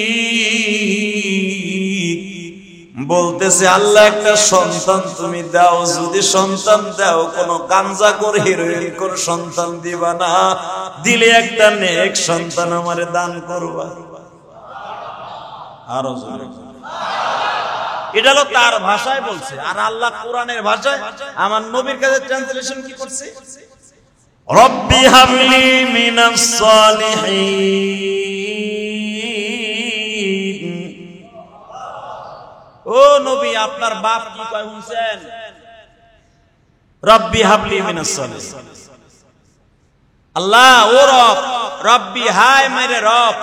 বলতেছে আল্লাহ একটা সন্তান তুমি দাও, যদি সন্তান দাও কোন গাঞ্জাখোর হেরোইনখোর সন্তান দিবা না, দিলে একটা নেক সন্তান আমারে দান করবা। আরো জোরে। এটা হলো তার ভাষায় বলছে, আর আল্লাহ কোরআনের ভাষায় আমার নবীর কাছে ট্রান্সলেশন কি করছে? রব্বি হাবলি মিনাস সালিহিন। ও নবী, আপনার বাপ কি কয় শুনছেন? রব্বি হাবলি মিনাস সালিহিন। আল্লাহ ও রব, রব্বি হায় মেরে রব,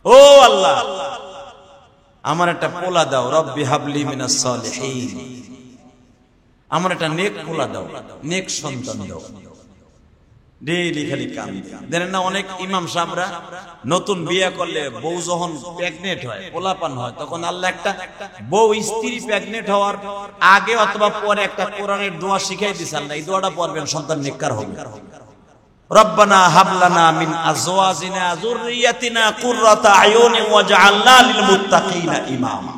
ও আল্লাহ আমার একটা পোলা দাও, রব্বি হাবলি মিনাস সালিহিন, আমার একটা নেক পোলা দাও, নেক সন্তান দাও। ডেইলি খালি কাম দেন না। অনেক ইমাম সাহেবরা নতুন বিয়ে করলে বউ যখন প্রেগনেন্ট হয়, পোলাপান হয়, তখন আল্লাহ একটা বউ স্ত্রী প্রেগনেন্ট হওয়ার আগে অথবা পরে একটা কোরআনের দোয়া শিখাই দিছে। আল্লাহ এই দোয়াটা পড়বেন, সন্তান নেককার হবে। রব্বানা হাব লানা মিন আজওয়াজিনা যুররিয়াতিনা কুররাতা আয়ুনি ওয়াজআলনা লিল মুত্তাকিনা ইমামা।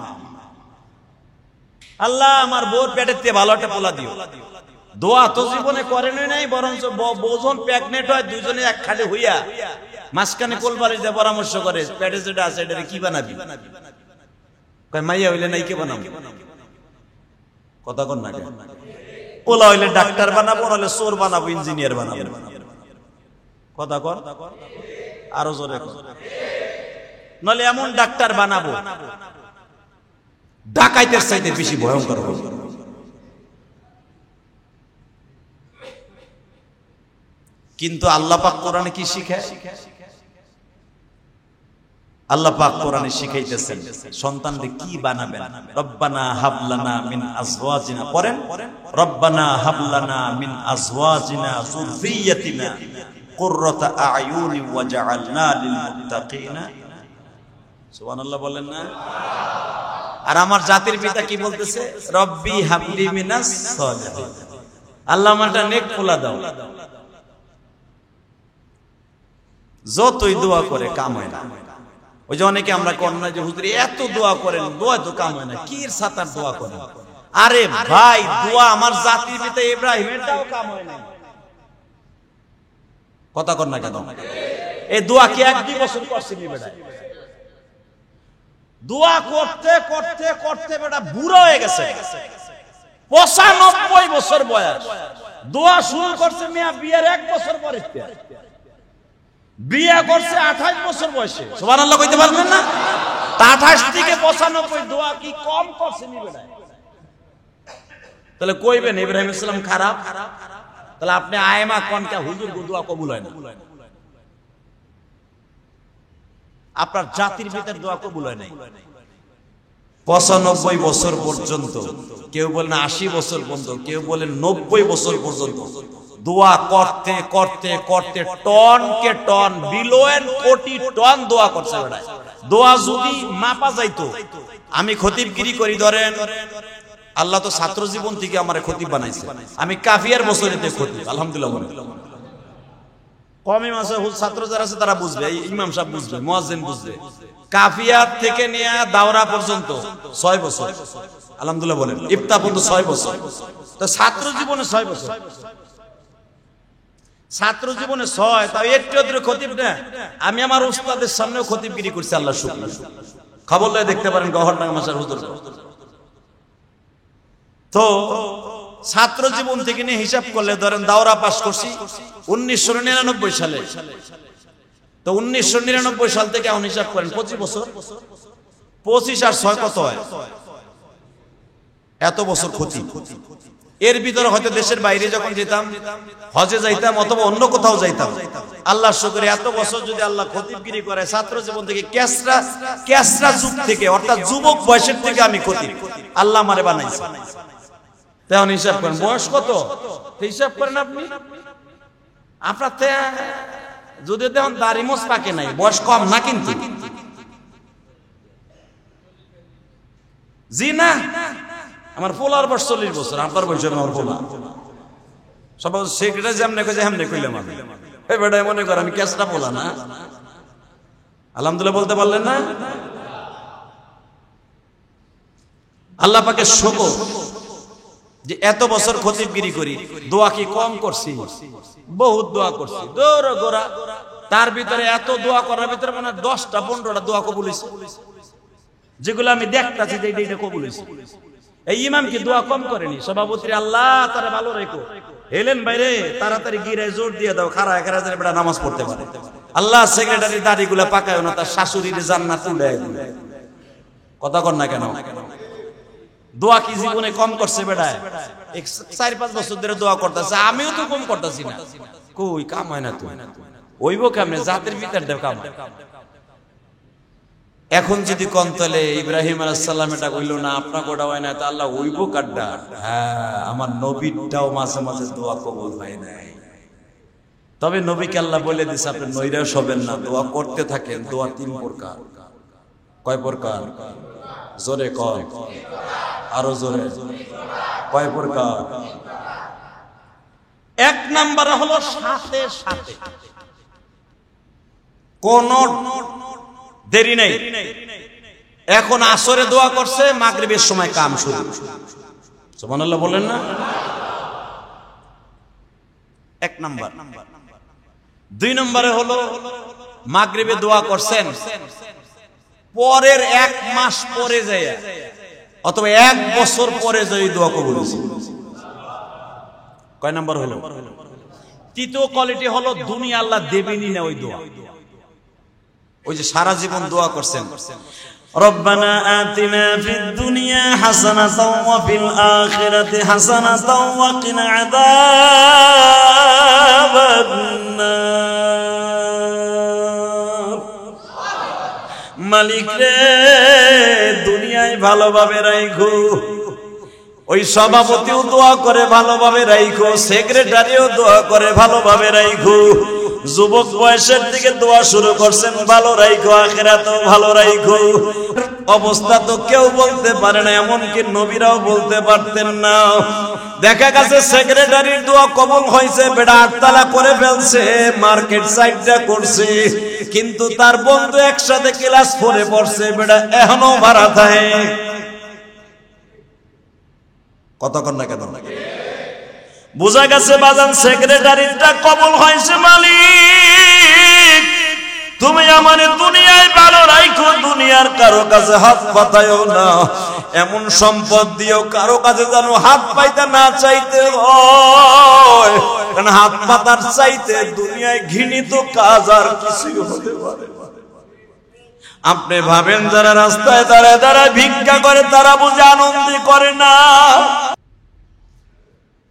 আল্লাহ আমার বউর পেটেতে ভালো একটা পোলা দিও। দোয়া তো জীবনে করেনই নাই, বরঞ্চ বউজন প্রেগনেন্ট হয়, দুইজনে এক খাটে হইয়া মাঝখানে কোলবালিশ দিয়ে পরামর্শ করে, পেটে যেটা আছে এটারে কি বানাবি? কয় মাইয়া হইলে নাই কে বানাবো? কথা কন না। পোলা হইলে ডাক্তার বানাবো, নাহলে চোর বানাবো, ইঞ্জিনিয়ার বানাবো। কথা কর, আরো জোরে কর। নাহলে এমন ডাক্তার বানাবো ডাকাইতের চাইতে বেশি ভয়ঙ্কর হবে। কিন্তু আল্লাহ পাক কোরআনে কি শিখায়? আল্লাহ পাক কোরআনে শিখাইতেছেন সন্তানকে কি বানাবেন। রব্বানা হাব লানা মিন আজওয়াজিনা, পড়েন, রব্বানা হাব লানা মিন আজওয়াজিনা যুররিয়াতিনা কুররাতা আয়ুনি ওয়াজআলনা লিল মুত্তাকিনা। সুবহানাল্লাহ বলেন না? আর আমার জাতির পিতা কি বলতেছে? রব্বি হাবলি মিনাস সালিহিন, আল্লাহ আমার একটা নেক পোলা দাও। যতই দোয়া করে কাম হয় না। ওই যে অনেকে আমরা কন্যা যে হুজুর এত দোয়া করেন, দোয়া তো কাম হয় না, কি সাতার দোয়া করেন? আরে ভাই, দোয়া আমার জাতির পিতা ইব্রাহিমেরটাও কাম হয় না। কথা কর না কেন? এই দোয়া কি 1-2 বছর করছিনি বেটা? দোয়া করতে করতে করতে বেটা বুড়ো হয়ে গেছে, 95 বছর বয়স। দোয়া শুরু করছে মিয়া বিয়ের 1 বছর পরে, বিয়ে করছে 28 বছর বয়সে। সুবহানাল্লাহ কইতে পারবেন না? 28 থেকে 95 দোয়া কি কম করছেনি বেটা? তাহলে কইবেন ইব্রাহিম ইসলাম খারাপ? তাহলে আপনি আয়েমা কোনটা হুজুর দোয়া কবুল হয় না? আপনার জাতির ভিতরে দোয়া কবুল হয় নাই 95 বছর পর্যন্ত, কেউ বলেন 80 বছর পর্যন্ত, কেউ বলেন 90 বছর পর্যন্ত দোয়া করতে করতে করতে টন কে টন, বিলিয়ন কোটি টন দোয়া করছে বেটা। দোয়া যদি মাপা যাইতো, আমি খতিবগিরি করি, ধরেন আল্লাহ তো ছাত্র জীবন থেকে আমারে খতিব বানাইছে, আমি কাফিয়ার বছরেতে খতিব, আলহামদুলিল্লাহ। কমই মাসে ছাত্র যারা আছে তারা বুঝবে, ইমাম সাহেব বুঝবে, মুয়াজ্জিন বুঝবে। কাফিয়াত থেকে নিয়ে দাওরা পর্যন্ত 6 বছর, আলহামদুলিল্লাহ বলেন, ইফতা পর্যন্ত 6 বছর। তো ছাত্র জীবনে 6 বছর, ছাত্র জীবনে 6, তাও একটু একটু খতিব না। আমি আমার উস্তাদের সামনেও খতিবগিরি করছি, আল্লাহ শুকর। খবর লয়ে দেখতে পারেন গহরডাঙ্গা মাসার হুজুর। তো ছাত্র জীবন থেকে নিয়ে হিসাব করলে ধরেন দাওরা পাস করছি 1999 সালে। তো 1999 সাল থেকে এখন হিসাব করেন 25 বছর, 25 আর 6 কত হয়? এত বছর ক্ষতি। এর ভিতরে হয়তো দেশের বাইরে যখন যেতাম, হজে যাইতাম অথবা অন্য কোথাও যাইতাম, আল্লাহ শুকর এত বছর যদি আল্লাহ খতিবগিরি করে, ছাত্র জীবন থেকে কেসরা যুগ থেকে, অর্থাৎ যুবক বয়সের থেকে আমি খতিব, আল্লাহ আমারে বানাইছে। তেমন হিসাব করেন বয়স কত, হিসাব করেন আপনি। আপনার যদি দেখুন দাড়ি মোছ পাকে নাই, বয়স কম না কিন্তু, জি না? আমার পোলার বয়স 40 বছর, আপনার বয়স আমার পোলা। সব সেক্রেটারি যেমন কইছে হেমনে কইলাম আমি, এই বেটা মনে কর আমি কেসটা পোলা না? আলহামদুলিল্লাহ বলতে পারলেন না? আল্লাহ পাকের শুকর যে এত বছর খতিবগিরি করি, দোয়া কি কম করছি? বহুত দোয়া করছি, দৌড় গোড়া। তার ভিতরে এত দোয়া করার ভিতরে মানে 10টা 15টা দোয়া কবুল হয়েছে, যেগুলো আমি দেখতাছি যে এইটা কবুল হয়েছে। এই ইমাম কি দোয়া কম করেনি? সভাপতি আল্লাহ তারা ভালো রেখো, এলেন বাইরে তাড়াতাড়ি গিরে জোর দিয়ে দাও, খাড়া খাড়া যেন বেটা নামাজ পড়তে পারে। আল্লাহ সেক্রেটারি দাড়িগুলা পাকায় না, তার শাশুড়ির জান্নাত উড়ে। কথা কর না কেন? দোয়া কি জীবনে কম করছে বেড়ায়? 4-5 বছর ধরে দোয়া করতেছে, আমিও তো কম করতেছি না। কই কাম হয় না? তুই ওইব কেমনে? জাতের ভিতর দেব কাম। এখন যদি কন্তলে ইব্রাহিম আলাইহিস সালাম এটা কইলো না, আপনার গোটা হয় না, তা আল্লাহ ওইব কাড্ডা। হ্যাঁ, আমার নবীটাও মাঝে মাঝে দোয়া কবুল হয় নাই। তবে নবীকে আল্লাহ বলে দিছে, আপনি নৈরাশ হবেন না, দোয়া করতে থাকেন। দোয়া 3 প্রকার। কয় প্রকার? জোরে কয়, আরো জোরে। কয় প্রকার? 1 নম্বরে হলো সাথে সাথে, কোন দেরি নেই। এখন আসরে দোয়া করছে, মাগরিবের সময় কাম শুরু। সুবহানাল্লাহ বলেন না? 1 নম্বর। 2 নম্বরে হলো মাগরিবে দোয়া করছেন, পরের 1 মাস পরে যায় অথবা 1 বছর পরে যায় দোয়া কবুল হয়েছে। কয় নম্বর হলো? 3য় কোয়ালিটি হলো দুনিয়া আল্লাহ দেবেনই না ওই দোয়া। ওই যে সারা জীবন দোয়া করছেন, রব্বানা আতিনা ফিদ দুনিয়া হাসানাতাও ওয়া ফিল আখিরাতি হাসানাতাও ওয়া কিনা আযাবান্নার। মালিক রে, দুনিয়ায় ভালোভাবে রাখো। ওই সভাপতিও দোয়া করে ভালোভাবে রাখো, সেক্রেটারিও দোয়া করে ভালোভাবে রাখো। যুবক বয়সের দিকে দোয়া শুরু করছেন, ভালো রাখো, আখিরাতেও ভালো রাখো। অবস্থা তো কেউ বলতে পারে না, এমনকি নবীরাও বলতে পারতেন না। দেখা গেছে সেক্রেটারির দোয়া কবুল হয়েছে, বেটা 8 তালা করে ফেলছে, মার্কেট সাইডটা করছে, কিন্তু তার বন্ধু একসাথে ক্লাস 4-এ পড়ছে, বেটা এখনো ভাড়া থাকে। কতক্ষণ না কেন? বোঝা গেছে বাজান সেক্রেটারিটা কবুল হয়েছে। মালিক তুমি আমার দুনিয়ায় ভালো রাখো, দুনিয়ার কারো কাছে হাত পাতায়ও না, এমন সম্পদ দিও কারো কাছে যেন হাত পাইতে না চাইতে হয়, কারণ হাত পাতার চাইতে দুনিয়ায় ঘৃণিত কাজ আর কিছু হতে পারে। আপনি ভাবেন যারা রাস্তায় দাঁড়ায় দাঁড়ায় ভিক্ষা করে তারা বুঝে আনন্দ করে না।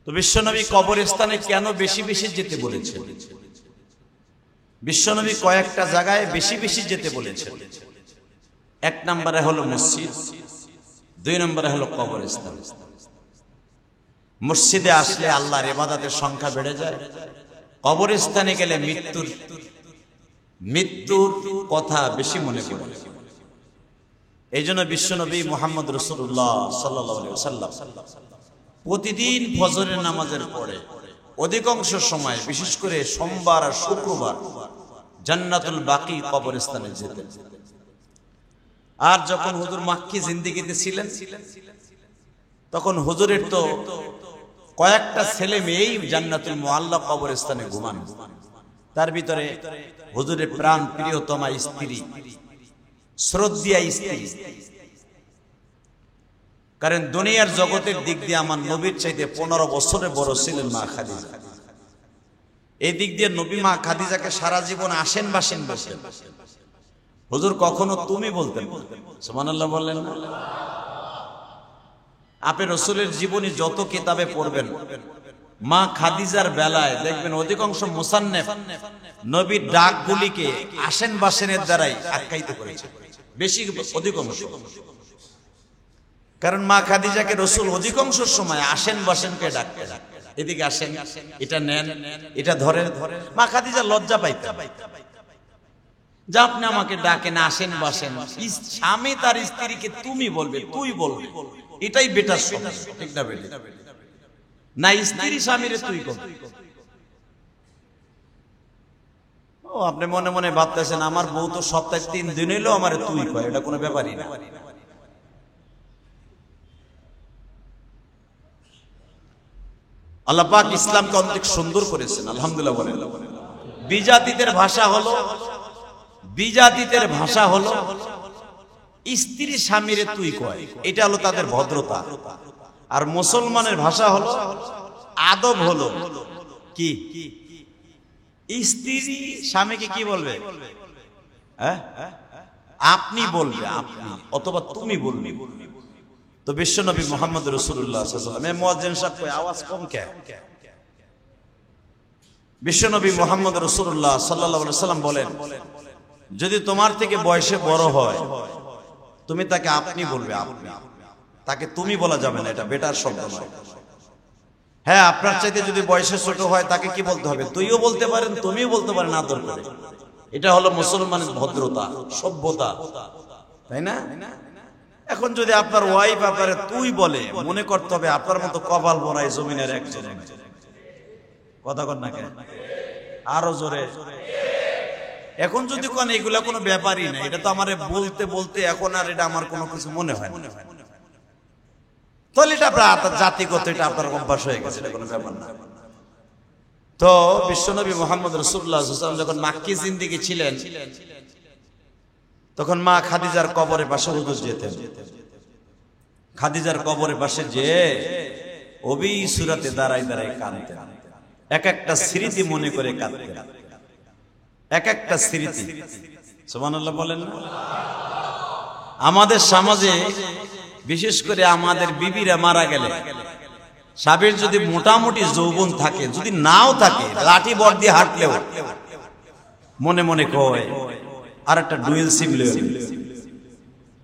তো বিশ্বনবী কবরস্থানে কেন বেশি বেশি যেতে বলেছেন? বিশ্বনবী কয়েকটা জায়গায় বেশি বেশি যেতে বলেছেন। 1 নম্বরে হলো মসজিদ, 2 নম্বরে হলো কবরস্থান। মসজিদে আসলে আল্লাহর ইবাদতের সংখ্যা বেড়ে যায়, কবরস্থানে গেলে মৃত্যুর কথা বেশি মনে পড়ে। এই জন্য বিশ্বনবী মুহাম্মদ রাসূলুল্লাহ সাল্লাল্লাহু আলাইহি ওয়াসাল্লাম প্রতিদিন ফজরের নামাজের পরে অধিকাংশ সময়, বিশেষ করে সোমবার আর শুক্রবার, জান্নাতুল বাকি কবরস্থানে যেতেন। আর যখন হুজুর মাক্কি জিন্দেগিতে ছিলেন, তখন হুজুরের তো কয়েকটা ছেলে মেয়েই জান্নাতুল মুআল্লা কবরস্থানে ঘুমান। তার ভিতরে হুজুরের প্রাণ প্রিয়তমা স্ত্রী, শ্রদ্ধেয়া স্ত্রী। কারণ দুনিয়ার জগতের দিক দিয়ে আমার নবীর চাইতে 15 বছরের বড় ছিলেন মা খাদিজা। এই দিক দিয়ে নবী মা খাদিজাকে সারা জীবন আসেন বাসেন বলতেন। হুজুর কখনো তুমি বলতেন, সুবহানাল্লাহ বললেন না? আপনি রাসূলের জীবনী যত কিতাবে পড়বেন, মা খাদিজার বেলায় দেখবেন অধিকাংশ মুসান্নেফ নবীর ডাকগুলিকে আসেন বাসেনের দ্বারাই আখ্যায়িত করেছে, বেশি অধিকাংশ। কারণ মা খাদিজাকে রাসূল অধিকাংশ সময় আসেন বাসেনকে ডাকতেন, এদিকে আসেন, এটা নেন, এটা ধরেন। মা খাদিজা লজ্জা পাইতেন যে আপনি আমাকে ডাকেন, আসেন বাসেন। স্বামী তার স্ত্রীকে তুমি বলবে, তুই বলবে, এটাই বেটার শব্দ, ঠিক না বেটা? না স্ত্রী স্বামীরে তুই কর। ও আপনি মনে মনে ভাবতেছেন আমার বউ তো সপ্তাহে 3 দিন হইলেও আমারে তুই কয়, এটা কোনো ব্যাপারই না। আল্লাহ পাক ইসলামকে অনেক সুন্দর করেছেন, আলহামদুলিল্লাহ বলেন। বিজাতিদের ভাষা হলো স্ত্রী স্বামীরে তুই কয়, এটা হলো তাদের ভদ্রতা। আর মুসলমানের ভাষা হলো আদব, হলো কি স্ত্রী স্বামীকে কি বলবে, হ্যাঁ আপনি বলবে, আপনি অথবা তুমি বলবে। তো বিশ্বনবী মুহাম্মদ রাসূলুল্লাহ সাল্লাল্লাহু আলাইহি ওয়াসাল্লাম, মুয়াজ্জিন সাহেব কই আওয়াজ কম কেন? বিশ্বনবী মুহাম্মদ রাসূলুল্লাহ সাল্লাল্লাহু আলাইহি ওয়াসাল্লাম বলেন, যদি তোমার থেকে বয়সে বড় হয় তুমি তাকে আপনি বলবে, আপনি, তাকে তুমি বলা যাবে না, এটা বেটার শব্দ নয়। হ্যাঁ, আপনার চাইতে যদি বয়সে ছোট হয় তাকে কি বলতে হবে, তুইও বলতে পারেন, তুমিও বলতে পারেন আদর করে। এটা হলো মুসলমানের ভদ্রতা, সভ্যতা, তাই না? এখন যদি আপনার ওয়াইফ আপনারে তুই বলে, মনে করতে হবে আপনার মতো কপাল বড়াই জমিনের একজন। কথা কন না কেন? আরো জোরে। এখন যদি কোন এগুলা কোনো ব্যাপারই না, এটা তো আমারে বলতে বলতে এখন আর এটা আমার কোনো কিছু মনে হয় না, তাহলে এটা আপনার জাতিগত, এটা আপনার অভ্যাস হয়ে গেছে, এটা কোনো ব্যাপার না। তো বিশ্বনবী মুহাম্মদ রাসূলুল্লাহ সাল্লাল্লাহু আলাইহি ওয়াসাল্লাম যখন মাক্কি জিন্দেগি ছিলেন, তখন মা খাদিজার কবরের পাশে হুজুর যেতেন। খাদিজার কবরের পাশে যে অবি সুরাতে দাঁড়ায় দাঁড়ায় কাঁদতেন, এক একটা স্মৃতি মনে করে কাঁদতেন, এক একটা স্মৃতি। সুবহানাল্লাহ বলেন না? আমাদের সমাজে বিশেষ করে আমাদের বিবিরা মারা গেলে, স্বামীর যদি মোটামুটি যৌবন থাকে, যদি নাও থাকে, লাঠি বর দিয়ে হাঁটলেও মনে মনে কয় আর একটা ডুয়েল সিম লয়ে,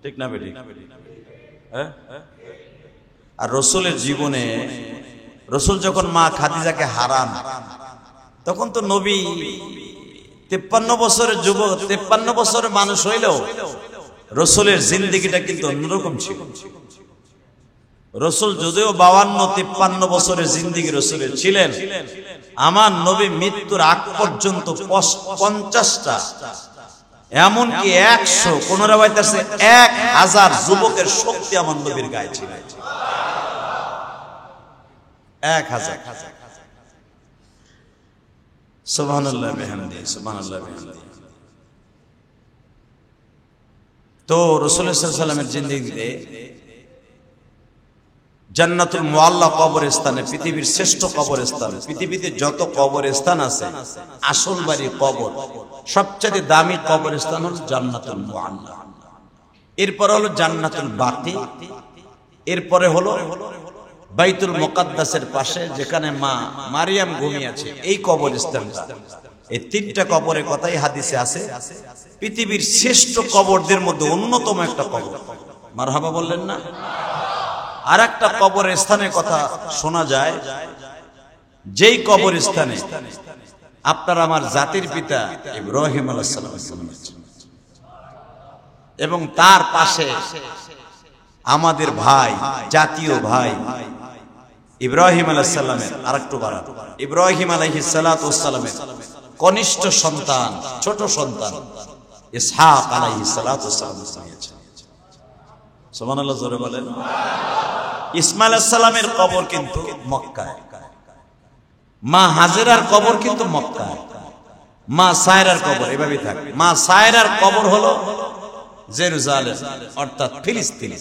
ঠিক না বেটি? হ্যাঁ। আর রসুলের জীবনে, রসুল যখন মা খাদিজাকে হারান, তখন তো নবী 53 বছরের যুবক, 53 বছরের মানুষ হইলেও রসুলের জিন্দেগিটা কিন্তু অন্যরকম ছিল। রসুল যদিও 52-53 বছরের জিন্দেগি রসুলের ছিলেন, আমার নবী মৃত্যুর আগ পর্যন্ত 50টা, এমনকি 100, কোন রাওয়ায়াতে আছে 1000 যুবকের শক্তি আমার নবীর গায়ে ছিল। 1000। সুবহানাল্লাহ বিহামদি, সুবহানাল্লাহ বিহামদি। তো রাসূলুল্লাহ সাল্লাল্লাহু আলাইহি ওয়াসাল্লামের জিন্দেগিতে জান্নাতুল মুআল্লা কবরস্থানে, পৃথিবীর শ্রেষ্ঠ কবরস্থান, পৃথিবীতে যত কবরস্থান আছে আসল বাড়ি কবর, সবচেয়ে দামি কবরস্থান হলো জান্নাতুল মুআল্লা। এরপরে হলো জান্নাতুল বাকি, এরপরে হলো বাইতুল মুকাদ্দাসের পাশে যেখানে মা মারিয়াম ঘুমিয়ে আছে, এই কবরস্থানটা। এই তিনটা কবরের কথাই হাদিসে আছে, পৃথিবীর শ্রেষ্ঠ কবরদের মধ্যে অন্যতম একটা কবর। মারহাবা বললেন না? আর একটা কবরের স্থানের কথা শোনা যায়, যেই কবরস্থানে আপনার আমার জাতির পিতা ইব্রাহিম আলাইহিস সালাম এবং তার পাশে আমাদের ভাই, জাতীয় ভাই ইব্রাহিম আলাইহিস সালামের আরেকটু বড়, ইব্রাহিম আলাইহিস সালাতু ওয়াস সালামের কনিষ্ঠ সন্তান, ছোট সন্তান ইসহাক আলাইহিস সালাতু ওয়াস সালাম হয়েছে। সুবহানাল্লাহ জোরে বলেন। ইসমাইল আলাইহিস সালামের কবর কিন্তু মক্কায়, মা হাজেরার কবর কিন্তু মক্কায়, মা সায়রার কবর এভাবেই থাকে। মা সায়রার কবর হলো জেরুজালেম, অর্থাৎ ফিলিস্তিন।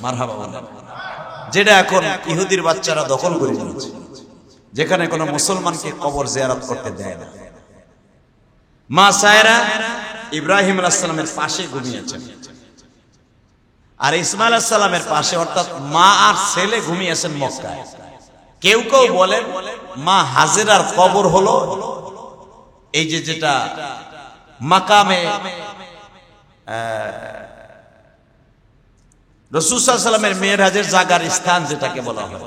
মারহাবা বলেন। যেটা এখন ইহুদির বাচ্চারা দখল করে নিয়েছে, যেখানে কোনো মুসলমানকে কবর জিয়ারত করতে দেয় না। মা সায়রা ইব্রাহিম আলাইহিস সালামের পাশে ঘুমিয়েছেন, আর ইসমাইল আলাইহিস সালামের পাশে, অর্থাৎ মা আর ছেলে ঘুমিয়েছেন মক্কায়। কেউ কেউ বলেন মা হাজেরার কবর হলো এই যে যেটা মাকামে রাসূল সাল্লাল্লাহু আলাইহি ওয়াসাল্লামের মেরাজের জায়গার স্থান যেটাকে বলা হয়,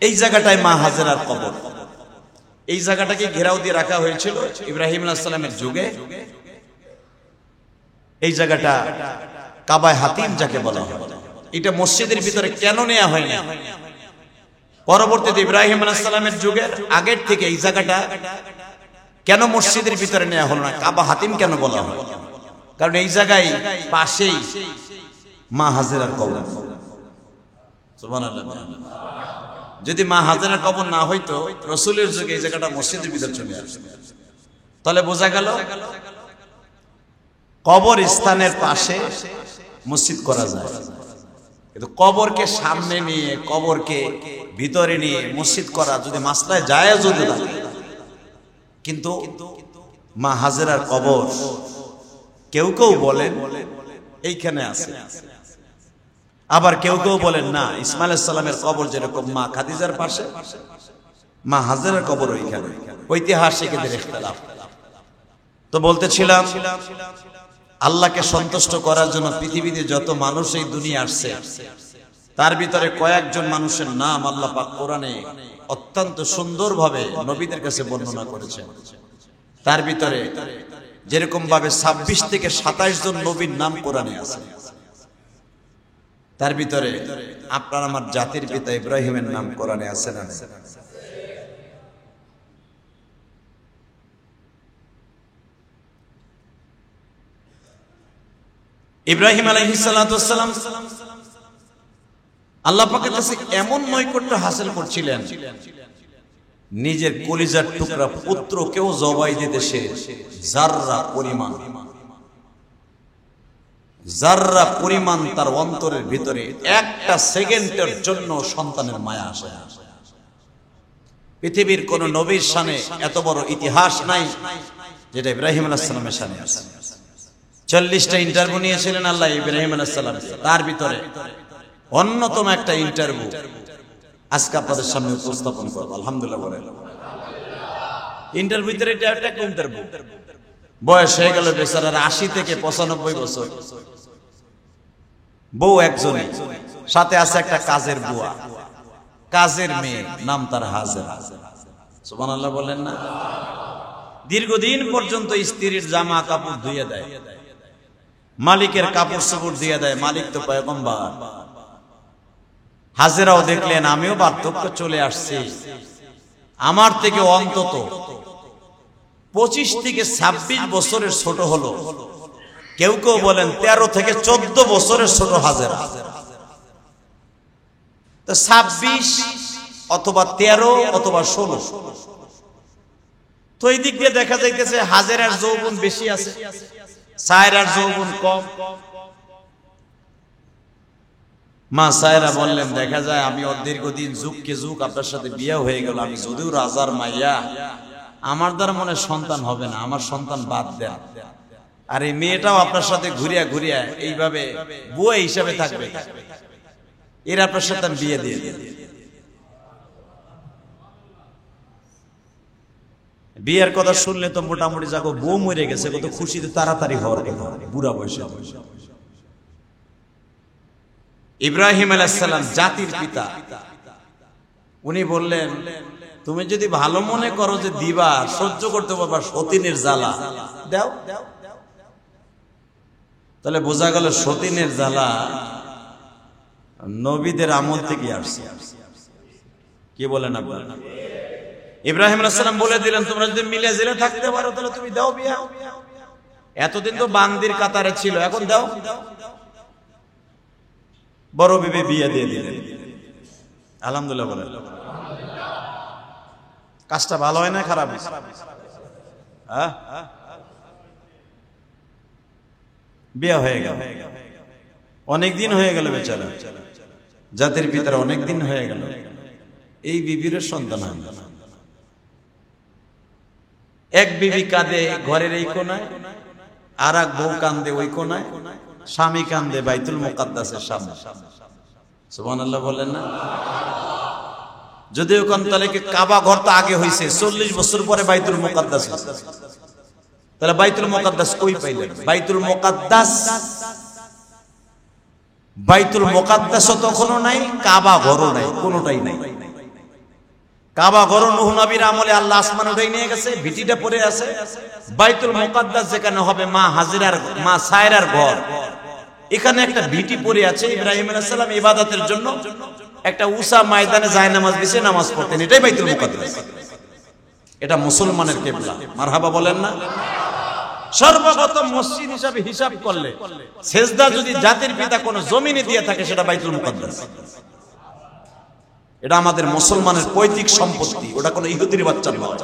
এই জায়গাটায় মা হাজেরার কবর। এই জায়গাটাকে ঘেরাও দিয়ে রাখা হয়েছিল ইব্রাহিম আলাইহিস সালামের যুগে। এই জায়গাটা কাবায় হাতিম যাকে বলা হয়, এটা মসজিদের ভিতরে কেন নেওয়া হয় না? পরবর্তীতে ইব্রাহিম আলাইহিস সালামের যুগের আগের থেকে এই জায়গাটা কেন মসজিদের ভিতরে নেওয়া হলো না, কাবা হাতিম কেন বলা হয়? কারণ এই জায়গায় পাশেই মা হাজেরার কবর। সুবহানাল্লাহ। যদি মা হাজেরার কবর না হইতো রাসূলের যুগে এই জায়গাটা মসজিদের ভিতর চলে আসতো, তাহলে বোঝা গেল কবর স্থানের পাশে মসজিদ করা যায়। কিন্তু কবরকে সামনে নিয়ে, কবরকে ভিতরে নিয়ে মসজিদ করা যদি মাসলায় জায়েজ হতো না, কিন্তু মা হাজেরার কবর কেউ কেউ বলেন এইখানে আছে, আবার কেউ কেউ বলেন না, ইসমাইল আলাইহিস সালামের কবর যেরকম মা খাদিজার পাশে, মা হাজেরার কবর ওইখানে। ঐতিহাসিকদের ইখতিলাফ। তো বলতেছিলাম, আল্লাহকে সন্তুষ্ট করার জন্য পৃথিবীতে যত মানুষ এই দুনিয়া আসছে, তার ভিতরে কয়েকজন মানুষের নাম আল্লাহ পাক কোরআনে অত্যন্ত সুন্দরভাবে নবীদের কাছে বর্ণনা করেছেন। তার ভিতরে যেরকম ভাবে 26 থেকে 27 জন নবীর নাম কোরআনে আছে। তার ভিতরে আপনার আমার জাতির পিতা ইব্রাহিমের নাম কোরআনে আছে না? ইব্রাহিম আলাইহিস সালাতু ওয়াস সালাম আল্লাহ পাকের কাছে এমন নৈকট্য হাসিল করছিলেন, নিজের কলিজার টুকরা পুত্রকেও জবাই দিতে সে জাররা পরিমাণ তার অন্তরের ভিতরে একটা সেকেন্ডের জন্য সন্তানের মায়া আসে। পৃথিবীর কোন নবীর শানে এত বড় ইতিহাস নাই যেটা ইব্রাহিম আলাইহিস সালামের শানে আছে। 40টা ইন্টারভিউ নিয়েছিলেন আল্লাহ ইব্রাহিম আলাইহিস সালাম, তার ভিতরে অন্যতম একটা ইন্টারভিউ আজকে আপনাদের সামনে উপস্থাপন করব। আলহামদুলিল্লাহ বলেন। ইন্টারভিউতে এটা একটা ইন্টারভিউ, বয়স হয়ে গেল বেচারার 80 থেকে 95 বছর, বউ একজনই, সাথে আছে একটা কাজের বুয়া, কাজের মেয়ে, নাম তার হাজেরা। সুবহানাল্লাহ বলেন না? দীর্ঘদিন পর্যন্ত স্ত্রীর জামা কাপড় ধুইয়ে দেয়, মালিকের কাপড় চোপড় দিয়ে দেয়, মালিক তো পয়গম্বর। হাজেরাও দেখলেন আমিও বার্ধক্য চলে আসছি, আমার থেকে অন্তত 25 থেকে 26 বছরের ছোট হলো, কেউ কেউ বলেন 13 থেকে 14 বছরের ছোট হাজেরা। তো 26 অথবা 13 অথবা 16, তো এই দিক দিয়ে দেখা যাইতেছে হাজেরার যৌবন বেশি আছে, সায়রার যৌবন কম। মা সায়রা বললেন, দেখা যায় আমি দীর্ঘদিন যুগকে যুগ আপনার সাথে বিয়ে হয়ে গেল, আমি যদিও রাজার মাইয়া, আমার দ্বারা মনে সন্তান হবে না, আমার সন্তান বাদ দেন। আর এই মেয়েটাও আপনার সাথে ঘুরিয়া ঘুরিয়া এইভাবে বুয়া হিসাবে থাকবে, এর আপনার সাথে আমি বিয়ে দিয়ে দিই। বিয়ের কথা শুনলে তো মোটামুটি যাকো বউ মরে গেছে, কত খুশিতে তাড়াতাড়ি হওয়ার কথা, বুড়া বয়সে। ইব্রাহিম আলাইহিস সালাম জাতির পিতা, উনি বললেন, তুমি যদি ভালো মনে করো যে দিবা, সহ্য করতে পারবা সতীনের জ্বালা, দাও। তাহলে বোঝা গেল সতীনের জ্বালা নবীদের আমল থেকে আসছে। কি বলেন আপনারা? ইব্রাহিম আলাইহিস সালাম বলে দিলেন, তোমরা যদি মিলে জেলে থাকতে পারো তাহলে তুমি দাও বিয়া। এতদিন তো বান্দির কাতারে ছিল, এখন দাও। বড় বিবি বিয়ে দিয়ে দিলেন। আলহামদুলিল্লাহ বলেন। কাজটা ভালো হয় না খারাপ? হ্যাঁ, বিয়ে হয়ে গেল, অনেকদিন হয়ে গেল বেচারা, জাতির পিতার অনেকদিন হয়ে গেল, এই বিবির সন্তান হয় না। এক বিবি কাঁদে ঘরের এই কোনায়, আর এক বউ কান্দে ওই কোনায়, স্বামী কান্দে বাইতুল মুকাদ্দাসের সামনে। সুবহানাল্লাহ বলেন না? যদিও কোন তাহলে কাবা ঘর তো আগে হইছে, 40 বছর পরে বাইতুল মুকাদ্দাস। তাহলে বাইতুল মুকাদ্দাস কই পাইলেন? বাইতুল মুকাদ্দাস তখনও নাই, কাবা ঘরও নাই, কোনোটাই নাই। কাবা ঘর নূহ নবীর আমলে আল্লাহ আসমান উঠাই নিয়ে গেছে, ভিটিটা পড়ে আছে। বাইতুল মুকাদ্দাস যেখানে হবে মা হাজেরার, মা সায়রার ঘর, এখানে একটা ভিটি পড়ে আছে। ইব্রাহিম আলাইহিস সালাম ইবাদতের জন্য একটা উঁচা ময়দানে যায় নামাজ বিছে নামাজ পড়তেন, এটাই বাইতুল মুকাদ্দাস। এটা মুসলমানের কিবলা। মারহাবা বলেন না? সর্বপ্রথম মসজিদ হিসাবে হিসাব করলে সেজদা যদি জাতির পিতা কোন জমিনে দিয়ে থাকে, সেটা বাইতুল মুকাদ্দাস। এটা আমাদের মুসলমানের পৈতৃক সম্পত্তি, ওটা কোনো ইহুদির বাচ্চার নয়।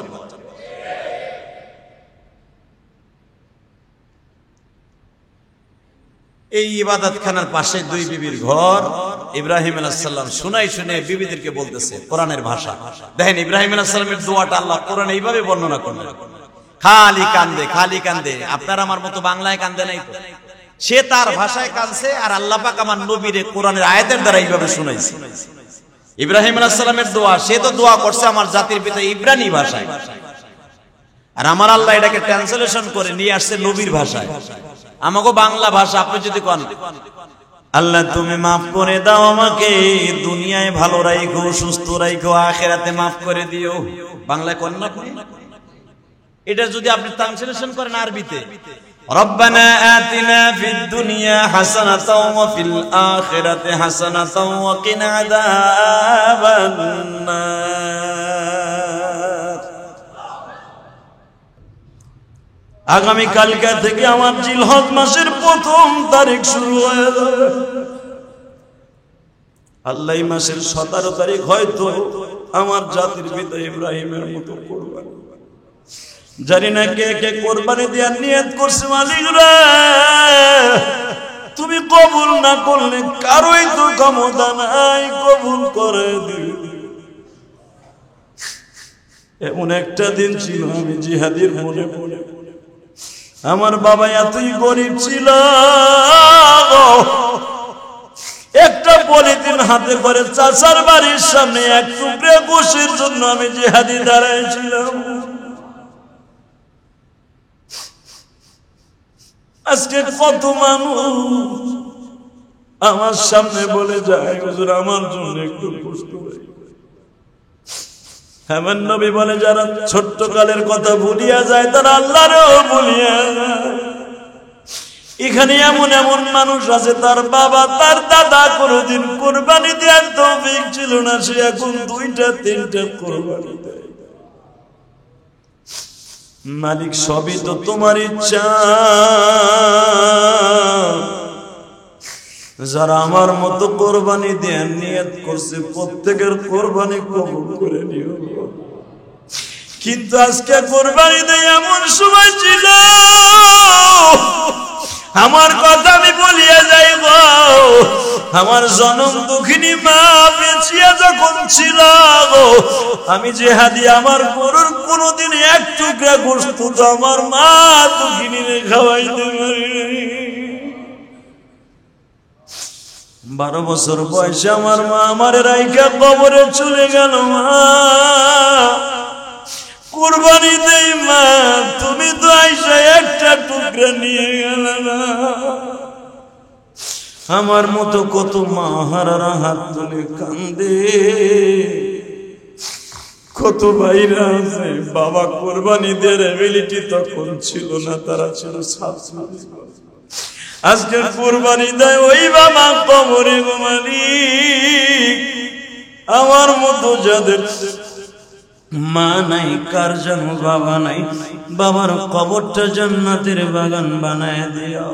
এই ইবাদতখানার পাশে দুই বিবির ঘর। ইব্রাহিম আলাইহিস সালাম শুনে বিবিদেরকে বলতেছে কোরআনের ভাষা। দেখেন ইব্রাহিম আলাইহিস সালামের দোয়াটা আল্লাহ কোরআনে এইভাবে বর্ণনা করলেন, খালি কান্দে খালি কান্দে। আপনার আমার মতো বাংলায় কান্দে নাই তো, সে তার ভাষায় কাঁদছে, আর আল্লাহ পাক আমার নবীরে কোরআনের আয়াতের দ্বারা এইভাবে শুনাইছে। ইব্রাহিম আলাইহিস সালামের দোয়া, সে তো দোয়া করছে আমার জাতির পিতা ইব্রানি ভাষায়, আর আমার আল্লাহ এটাকে ট্রান্সলেশন করে নিয়ে আসছে নবীর ভাষায়, আমাকে বাংলা ভাষা। আপনি যদি কোন আল্লাহ তুমি মাফ করে দাও আমাকে, দুনিয়ায় ভালো রাখো, সুস্থ রাখো, আখিরাতে মাফ করে দিও, বাংলায় কোন না আপনি? এটা যদি আপনি ট্রান্সলেশন করেন আরবিতে, রব্বানা আতিনা ফিদ দুনিয়া হাসানাতাও ওয়া ফিল আখিরাতি হাসানাতাও ওয়া কিনা আযাবান নার। আগামী কালকা থেকে আমার জিলহজ মাসের প্রথম তারিখ শুরু হয়ে যাবে। আল্লাহ এই মাসের 17 তারিখ হয়তো আমার জাতির পিতা ইব্রাহিমের মতো কোরবানি, জানি না কে কে কোরবানি দেওয়ার নিয়ত করছে। মালিক রে, তুমি কবুল না করলে কারোই তো ক্ষমতা নাই কবুল করে দিও। এমন একটা দিন ছিল আমি জিহাদির মনে পড়ে, আমার বাবা এতই গরিব ছিল, একটা পলিথিন হাতে করে চাচার বাড়ির সামনে এক টুকরে গোশের জন্য আমি জিহাদি দাঁড়াইছিলাম। আজকে কত মানুষ আমার সামনে বলে যায় হুজুর আমার জন্য একটু কষ্ট হয়। আমার নবী বলে যারা ছোট্ট কালের কথা ভুলিয়া যায় তারা আল্লাহরও ভুলিয়া যায়। এখানে এমন এমন মানুষ আছে তার বাবা তার দাদা কোনোদিন কোরবানি দেওয়ার তৌফিক ছিল না, সে এখন 2টা 3টা কোরবানি দেয়। মালিক সবই তো তোমার ইচ্ছা, যারা আমার মতো কোরবানি দেওয়ার নিয়ত করছে প্রত্যেকের কোরবানি কবুল করে নিও। কিন্তু আজকে কোরবানি দেয় এমন সময় ছিল, আমার কথা আমি বলিয়া যাইব, আমার জনম দুঃখিনী মা বেঁচিয়া যখন ছিল, আমি জিহাদি আমার গরুর কোনদিন এক টুকরা গোশত তো আমার মা দুঃখিনী খাওয়াইতে পারি। 12 বছর বয়সে আমার মা আমার রাইখা কবরে চলে গেল। মা কুরবানি দেই মা, তুমি তো আইসা একটা টুকরা নিয়ে গেলে না। আমার মতো কত মা হারারা হাত তুলে কান্দে, কত ভাইরা আছে বাবা কুরবানি দেওয়ার এবিলিটি তখন ছিল না, তারা ছিল ছাত্র। আজকে কুরবানি দেয় ওই বাবা কবরে গো মালিক। আমার মতো যাদের মা নাই, কার যেন বাবা নাই, বাবার কবরটা জান্নাতের বাগান বানায় দিও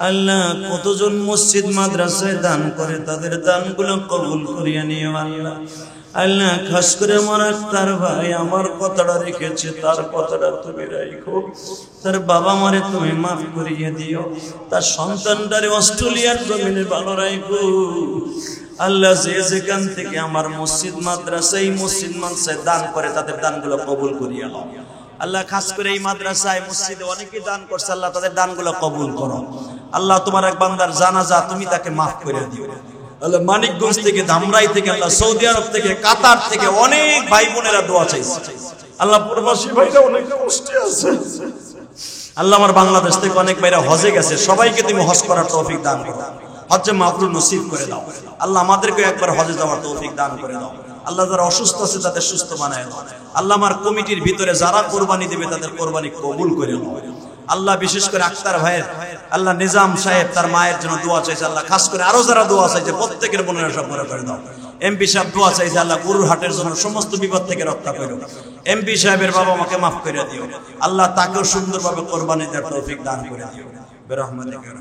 আল্লাহ। কতজন মসজিদ মাদ্রাসায় দান করে, তাদের দানগুলো কবুল করিয়া নিও আল্লাহ। আল্লাহ খাস করে আমার তার ভাই আমার কথাটা রেখেছে, তার কথাটা তুমি রাখো, তার বাবা মারে তুমি মাফ করিয়ে দিও, তার সন্তানটারে অস্ট্রেলিয়ার জমিনে ভালো রাখো আল্লাহ। যে যেখান থেকে আমার মসজিদ মাদ্রাসায় দান করে তাদের দানগুলো কবুল করিয়া নাও আল্লাহ। খাস করে এই মাদ্রাসায় মসজিদে অনেকে দান করছে আল্লাহ, তাদের দানগুলো কবুল করো আল্লাহ। তোমার এক বান্দার জানাজা তুমি তাকে মাফ করে দিও আল্লাহ। মানিকগঞ্জ থেকে, ধামরাই থেকে, আল্লাহ সৌদি আরব থেকে, কাতার থেকে অনেক ভাই বোনেরা দোয়া চাইছে আল্লাহ। প্রবাসী ভাইরা অনেক কষ্টে আছে আল্লাহ। আমার বাংলাদেশ থেকে অনেক ভাইরা হজে গেছে, সবাইকে তুমি হজ করার তৌফিক দান করো, হজ্জে মাবরুর নসিব করে দাও আল্লাহ। আমাদেরকে একবার হজে যাওয়ার তৌফিক দান করে দাও আল্লাহ। যারা অসুস্থ আছে তাদের সুস্থ বানায় দাও আল্লাহ। আমার কমিটির ভিতরে যারা কোরবানি দেবে তাদের কোরবানি কবুল করে নাও আল্লাহ। বিশেষ করে আক্তার ভাইয়ের আল্লাহ, নিজাম সাহেব তার মায়ের জন্য দোয়া চাইছে আল্লাহ। খাস করে আরো যারা দোয়া চাইছে প্রত্যেকের মনের সব পুরো করে দাও। এমপি সাহেব দোয়া চাইছে আল্লাহ, গরুর হাটের জন্য সমস্ত বিপদ থেকে রক্ষা করো। এমপি সাহেবের বাবা মাকে মাফ করে দিও আল্লাহ, তাকেও সুন্দরভাবে কোরবানি দেওয়ার তৌফিক দান করে দিও। বিরহমাতিকা।